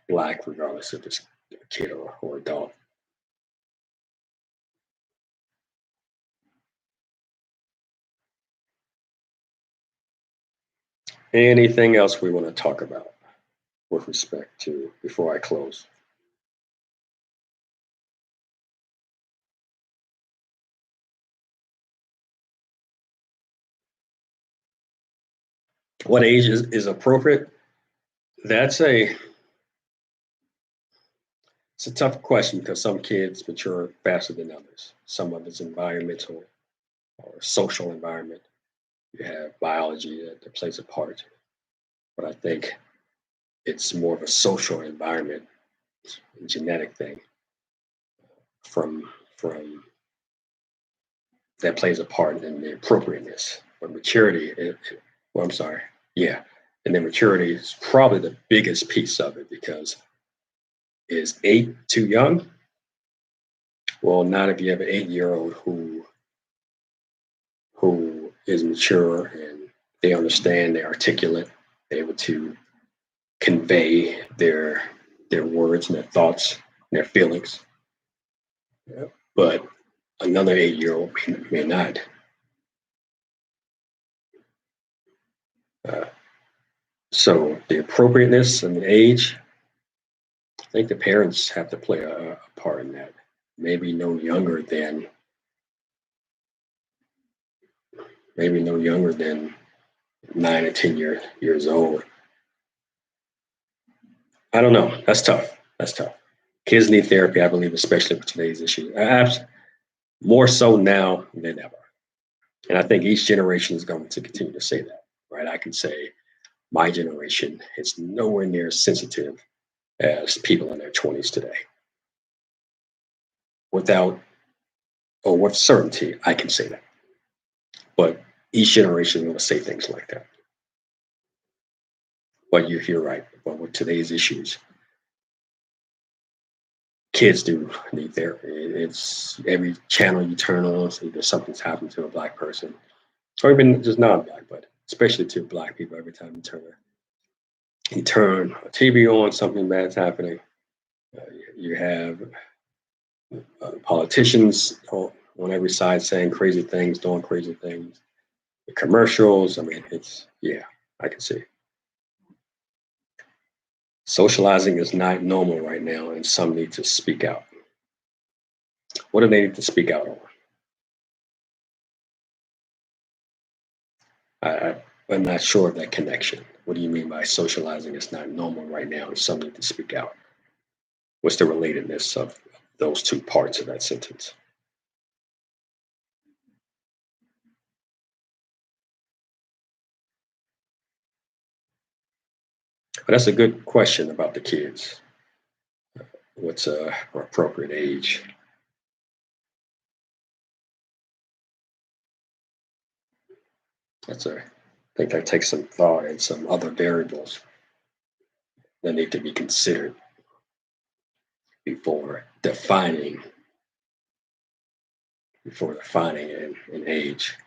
Black, regardless if it's a kid or adult. Anything else we want to talk about with respect to before I close? What age is appropriate? That's a It's a tough question because some kids mature faster than others. Some of it's environmental or social environment. You have biology that plays a part, but I think it's more of a social environment, genetic thing from that plays a part in the appropriateness. But maturity, well, I'm sorry, yeah, and then maturity is probably the biggest piece of it because is 8 too young? Well, not if you have an 8-year-old who is mature and they understand, they're articulate, they're able to convey their words and their thoughts and their feelings. Yeah. But another 8-year-old may not. Uh, so the appropriateness and the age, I think the parents have to play a part in that. Maybe no younger than maybe no younger than 9 or 10 years old. I don't know. That's tough. That's tough. Kids need therapy, I believe, especially with today's issue. Perhaps more so now than ever. And I think each generation is going to continue to say that, right? I can say my generation is nowhere near as sensitive as people in their 20s today. Without or with certainty, I can say that. But each generation is going to say things like that. But you're right. But with today's issues, kids do need therapy. It's every channel you turn on, so either something's happened to a black person, or even just non-black, but especially to black people. Every time you turn a TV on, something bad's happening. Uh, you have politicians on every side saying crazy things, doing crazy things. The commercials. I mean, yeah, I can see. Socializing is not normal right now, and some need to speak out. What do they need to speak out on? I'm not sure of that connection. What do you mean by socializing is not normal right now, and some need to speak out? What's the relatedness of those two parts of that sentence? But that's a good question about the kids. What's a appropriate age? I think that takes some thought and some other variables that need to be considered before defining an age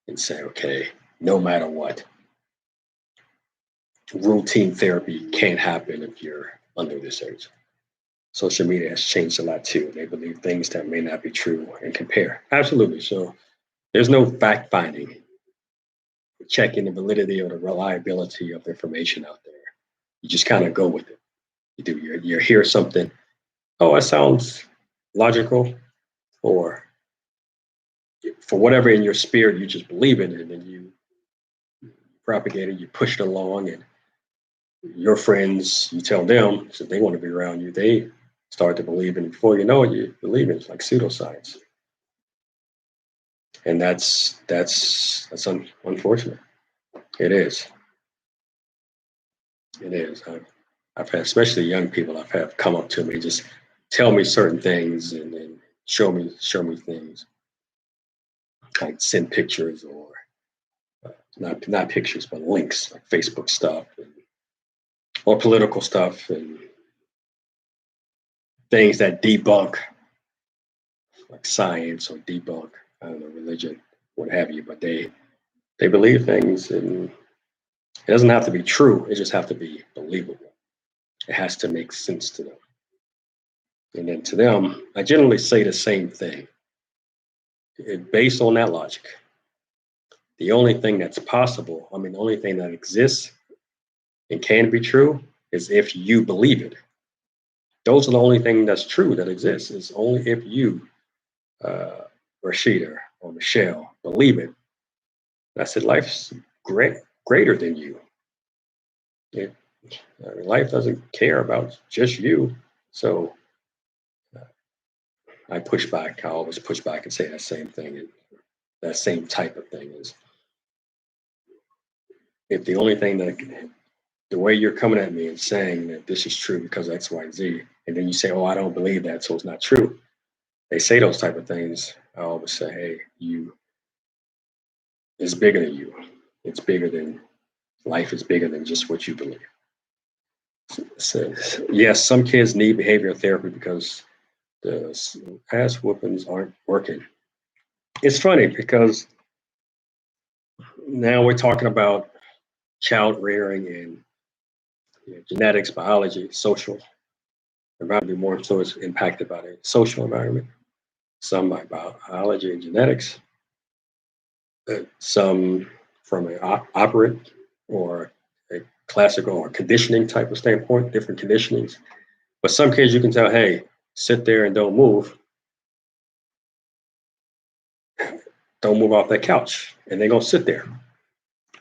and say, okay, no matter what, routine therapy can't happen if you're under this age. Social media has changed a lot too. They believe things that may not be true and compare. Absolutely. So there's no fact finding, checking the validity or the reliability of the information out there. You just kind of go with it. You hear something, oh, that sounds logical, or for whatever in your spirit, you just believe in it, and then you propagate it, you push it along, and your friends, you tell them, so they want to be around you, they start to believe in it. Before you know it, you believe it. It's like pseudoscience. And that's unfortunate. It is. It is. I've had, especially young people, I've had come up to me, just tell me certain things and show me things. Like send pictures or not pictures, but links like Facebook stuff or political stuff and things that debunk like science or debunk, I don't know, religion, what have you. But they believe things, and it doesn't have to be true. It just have to be believable. It has to make sense to them. And then to them, I generally say the same thing. Based on that logic, the only thing that's possible, I mean, the only thing that exists and can be true is if you believe it. Those are the only thing that's true that exists. Is only if you, Rashida or Michelle, believe it. I said, life's greater than you. It, life doesn't care about just you. So I push back. I always push back and say that same thing. And that same type of thing is if the only thing that the way you're coming at me and saying that this is true because X, Y, Z, and then you say, oh, I don't believe that, so it's not true. They say those type of things. I always say, hey, it's bigger than you. It's bigger than life is bigger than just what you believe. So, yes, some kids need behavioral therapy because the past weapons aren't working. It's funny because now we're talking about child rearing and genetics, biology, social environment, more so it's impacted by the social environment, some by biology and genetics, some from an operant or a classical or conditioning type of standpoint, different conditionings. But some kids you can tell, hey, sit there and don't move off that couch, and they're gonna sit there.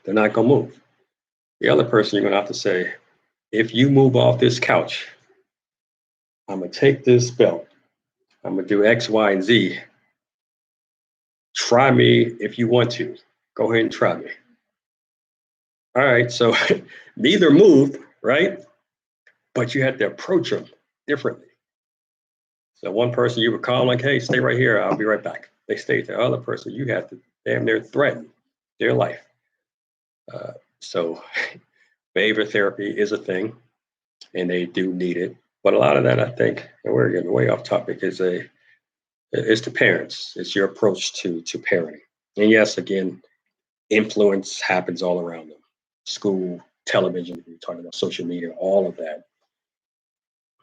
They're not gonna move. The other person, you're gonna have to say, if you move off this couch, I'm gonna take this belt. I'm gonna do X, Y, and Z. Try me if you want to. Go ahead and try me. All right. So neither moved, right? But you had to approach them differently. So one person you would call like, hey, stay right here. I'll be right back. They stayed. The other person you had to damn near threaten their life. So behavior therapy is a thing, and they do need it. But a lot of that, I think, and we're getting way off topic, it's the parents. It's your approach to parenting. And yes, again, influence happens all around them. School, television, we're talking about social media, all of that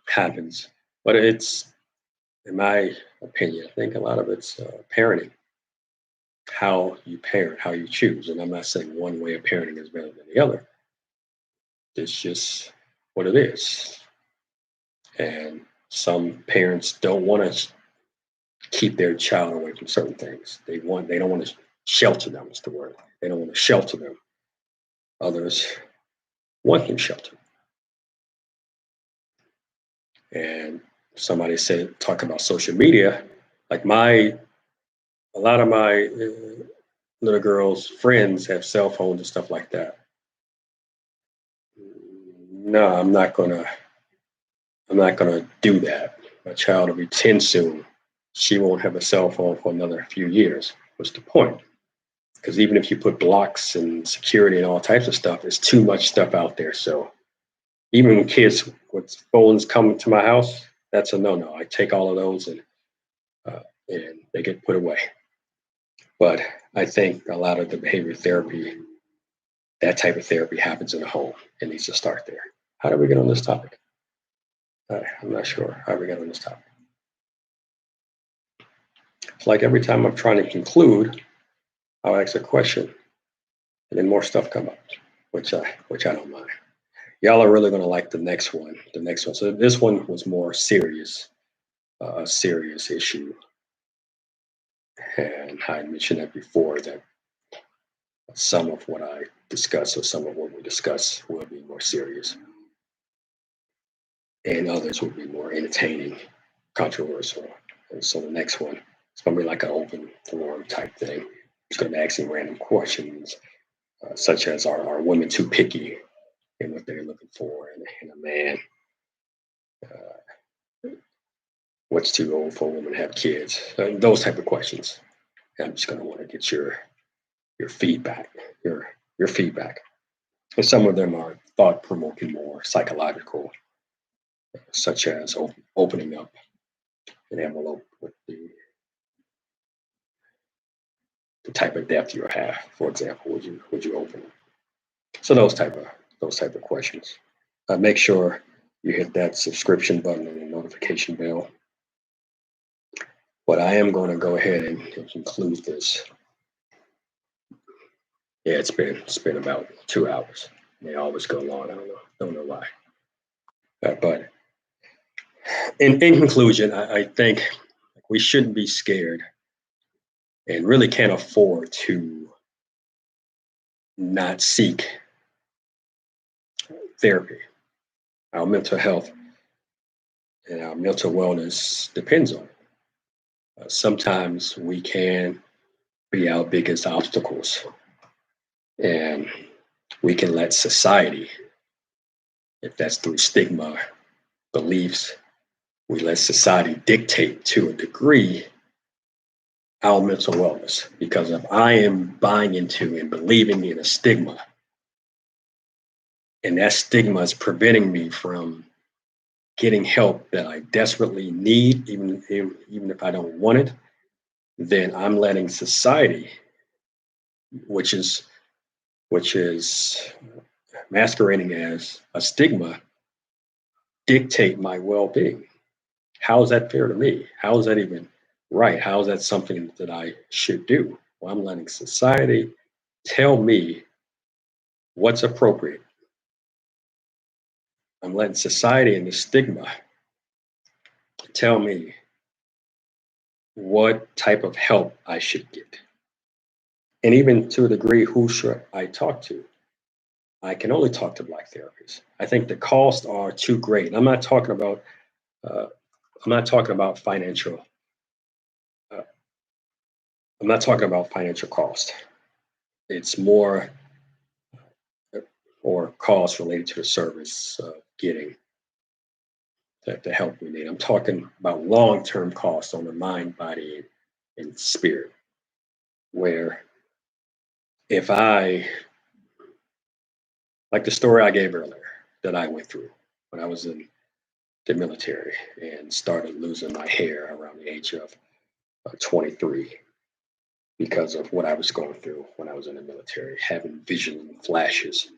happens. But it's, in my opinion, I think a lot of it's parenting, how you parent, how you choose. And I'm not saying one way of parenting is better than the other. It's just what it is. And some parents don't want to keep their child away from certain things. They don't want to shelter them, is the word. They don't want to shelter them. Others want them sheltered. And somebody said, talk about social media, like a lot of my little girls' friends have cell phones and stuff like that. No, I'm not gonna do that. My child will be 10 soon. She won't have a cell phone for another few years. What's the point? Because even if you put blocks and security and all types of stuff, there's too much stuff out there. So even when kids with phones come to my house, that's a no-no. I take all of those and they get put away. But I think a lot of the behavior therapy, that type of therapy happens in the home. It needs to start there. How do we get on this topic? I'm not sure how we got on this topic. It's like every time I'm trying to conclude, I'll ask a question, and then more stuff come up, which I don't mind. Y'all are really going to like the next one. The next one. So this one was more serious, a serious issue, and I mentioned that before that some of what I discuss or some of what we discuss will be more serious, and others will be more entertaining, controversial. And so the next one, it's going to be like an open forum type thing. It's going to be asking random questions, such as are women too picky in what they're looking for in a man? What's too old for a woman to have kids? Those type of questions. And I'm just going to want to get your feedback, your feedback. And some of them are thought provoking, more psychological, such as opening up an envelope with the type of depth you have. For example, would you open it? So those type of questions. Make sure you hit that subscription button and the notification bell. But I am going to go ahead and conclude this. Yeah, it's been about 2 hours. They always go long. I don't know why. But in conclusion, I think we shouldn't be scared and really can't afford to not seek therapy. Our mental health and our mental wellness depends on it. Sometimes we can be our biggest obstacles, and we can let society, if that's through stigma, beliefs, we let society dictate to a degree our mental wellness. Because if I am buying into and believing in a stigma, and that stigma is preventing me from getting help that I desperately need, even if I don't want it, then I'm letting society, which is masquerading as a stigma, dictate my well-being. How is that fair to me? How is that even right? How is that something that I should do? Well, I'm letting society tell me what's appropriate. I'm letting society and the stigma tell me what type of help I should get. And even to a degree, who should I talk to? I can only talk to Black therapists. I think the costs are too great. Uh, I'm not talking about financial. Uh, I'm not talking about financial cost. It's more or cost related to the service getting the help we need. I'm talking about long-term costs on the mind, body, and spirit. Where if I, like the story I gave earlier that I went through when I was in the military and started losing my hair around the age of 23 because of what I was going through when I was in the military, having vision flashes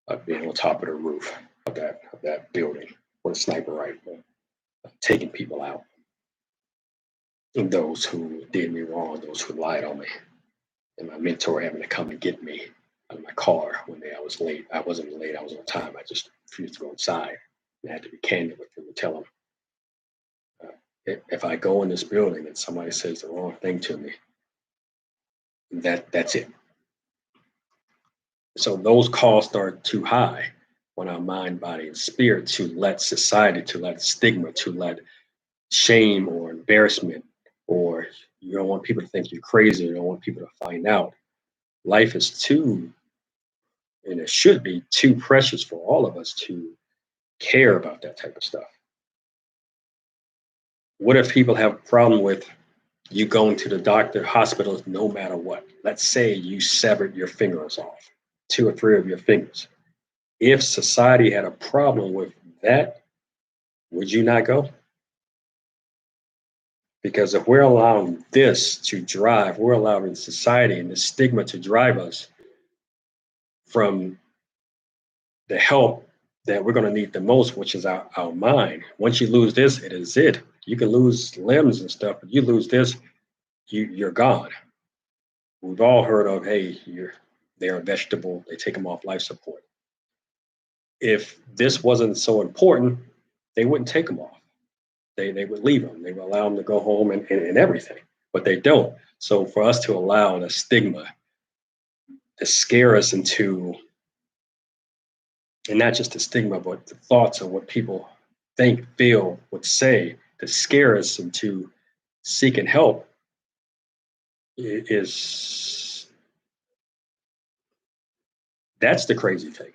of being on top of the roof of that building with a sniper rifle, taking people out. And those who did me wrong, those who lied on me, and my mentor having to come and get me out of my car one day I was late. I wasn't late, I was on time. I just refused to go inside. And I had to be candid with him and tell him, if I go in this building and somebody says the wrong thing to me, that's it. So those costs are too high on our mind, body, and spirit to let society, to let stigma, to let shame or embarrassment, or you don't want people to think you're crazy, you don't want people to find out. Life is too, and it should be too precious for all of us to care about that type of stuff. What if people have a problem with you going to the doctor, hospitals, no matter what? Let's say you severed your fingers off, 2 or 3 of your fingers. If society had a problem with that, would you not go? Because if we're allowing this to drive, we're allowing society and the stigma to drive us from the help that we're going to need the most, which is our mind. Once you lose this, it is it. You can lose limbs and stuff, but you lose this, you're gone. We've all heard of, hey, they're a vegetable, they take them off life support. If this wasn't so important, they wouldn't take them off. They would leave them. They would allow them to go home and everything, but they don't. So for us to allow the stigma to scare us into, and not just the stigma, but the thoughts of what people think, feel, would say, to scare us into seeking help is, that's the crazy thing.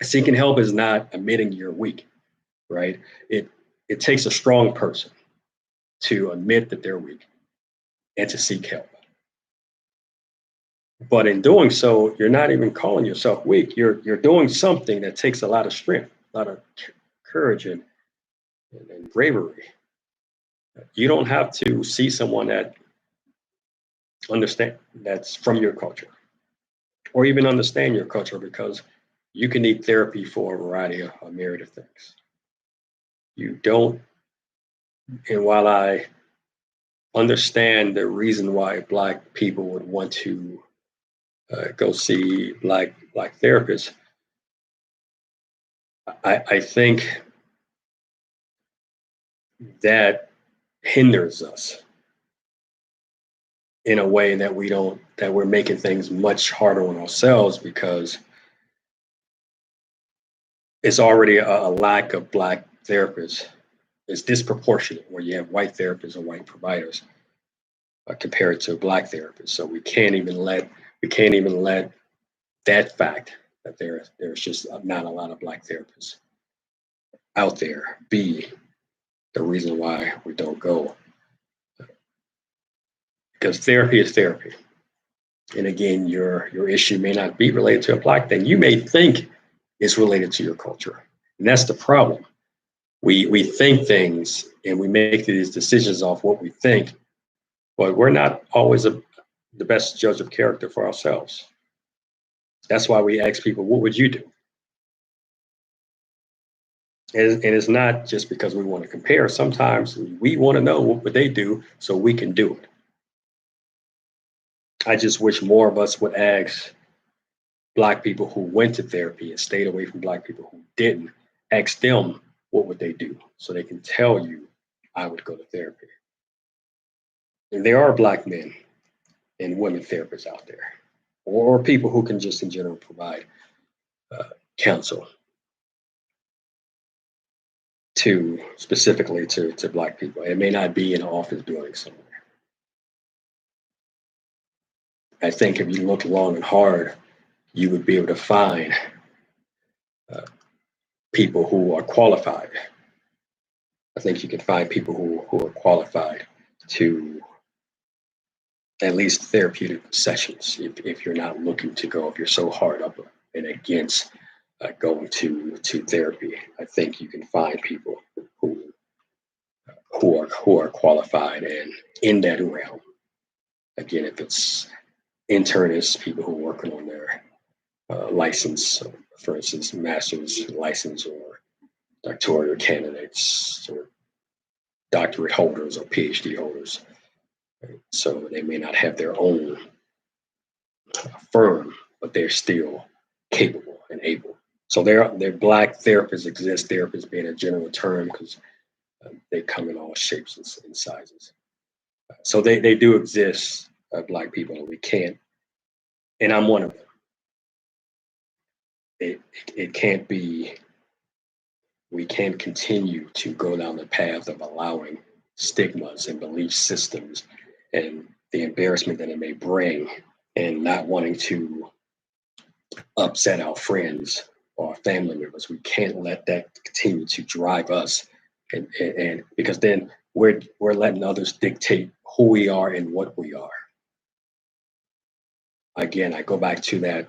Seeking help is not admitting you're weak, right? It takes a strong person to admit that they're weak and to seek help. But in doing so, you're not even calling yourself weak. You're doing something that takes a lot of strength, a lot of courage and bravery. You don't have to see someone that understand that's from your culture, or even understand your culture, because you can need therapy for a variety of a myriad of things. You don't, and while I understand the reason why Black people would want to go see black therapists, I think that hinders us in a way that we're making things much harder on ourselves, because it's already a lack of Black therapists. It's disproportionate where you have white therapists or white providers compared to Black therapists. So we can't even let that fact that there's just not a lot of Black therapists out there be the reason why we don't go. Because therapy is therapy. And again, your issue may not be related to a Black thing. You may think it's related to your culture. And that's the problem. We think things and we make these decisions off what we think, but we're not always the best judge of character for ourselves. That's why we ask people, what would you do? And it's not just because we want to compare. Sometimes we want to know what would they do so we can do it. I just wish more of us would ask Black people who went to therapy and stayed away from Black people who didn't. Ask them what would they do so they can tell you I would go to therapy. And there are Black men and women therapists out there, or people who can just in general provide uh, counsel to specifically to Black people. It may not be in an office building somewhere. I think if you look long and hard, you would be able to find uh, people who are qualified. I think you can find people who are qualified to at least therapeutic sessions if you're not looking to go, if you're so hard up and against going to therapy. I think you can find people who who are qualified and in that realm. Again, if it's internists, people who are working on their license, for instance, master's license or doctoral candidates or doctorate holders or PhD holders. Right? So they may not have their own firm, but they're still capable and able. So they're Black therapists exist. Therapists being a general term because they come in all shapes and sizes. So they do exist, Black people, and we can't. And I'm one of them. It can't be. We can't continue to go down the path of allowing stigmas and belief systems and the embarrassment that it may bring, and not wanting to upset our friends or our family members. We can't let that continue to drive us, and because then we're letting others dictate who we are and what we are. Again, I go back to that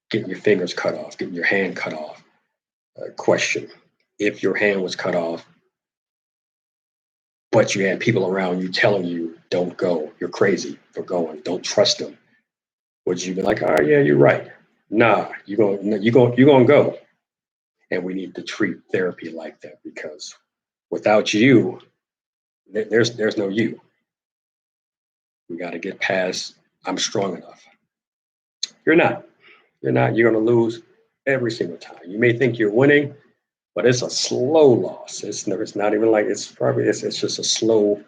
getting your fingers cut off, getting your hand cut off question. If your hand was cut off, but you had people around you telling you, don't go, you're crazy for going, don't trust them, would you be like, oh, yeah, you're right? Nah, you're gonna go. And we need to treat therapy like that because without you, there's no you. We got to get past, I'm strong enough. You're not. You're not. You're going to lose every single time. You may think you're winning, but it's a slow loss. It's not even like it's just a slow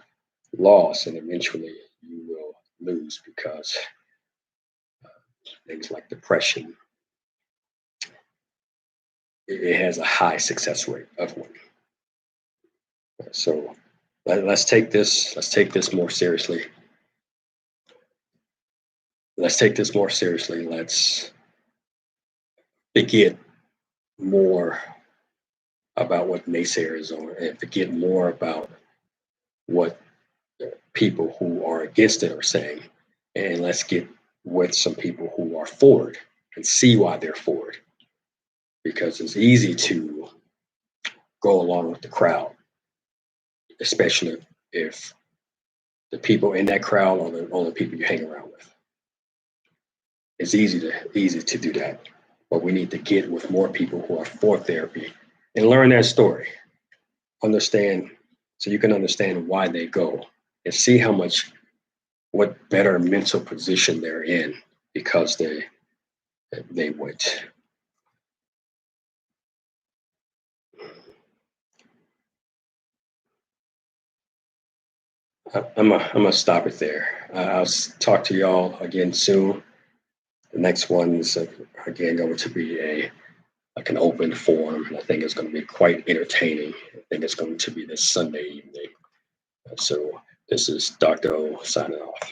loss, and eventually you will lose because things like depression, it has a high success rate of winning. So let's take this. Let's take this more seriously. Let's take this more seriously. Let's forget more about what naysayers are and forget more about what people who are against it are saying. And let's get with some people who are for it and see why they're for it. Because it's easy to go along with the crowd, especially if the people in that crowd are the only people you hang around with. It's easy to do that. But we need to get with more people who are for therapy and learn their story. Understand so you can understand why they go and see what better mental position they're in because they went. I'm gonna stop it there. I'll talk to y'all again soon. The next one is again going to be like an open forum, and I think it's going to be quite entertaining. I think it's going to be this Sunday evening. So this is Dr. O signing off.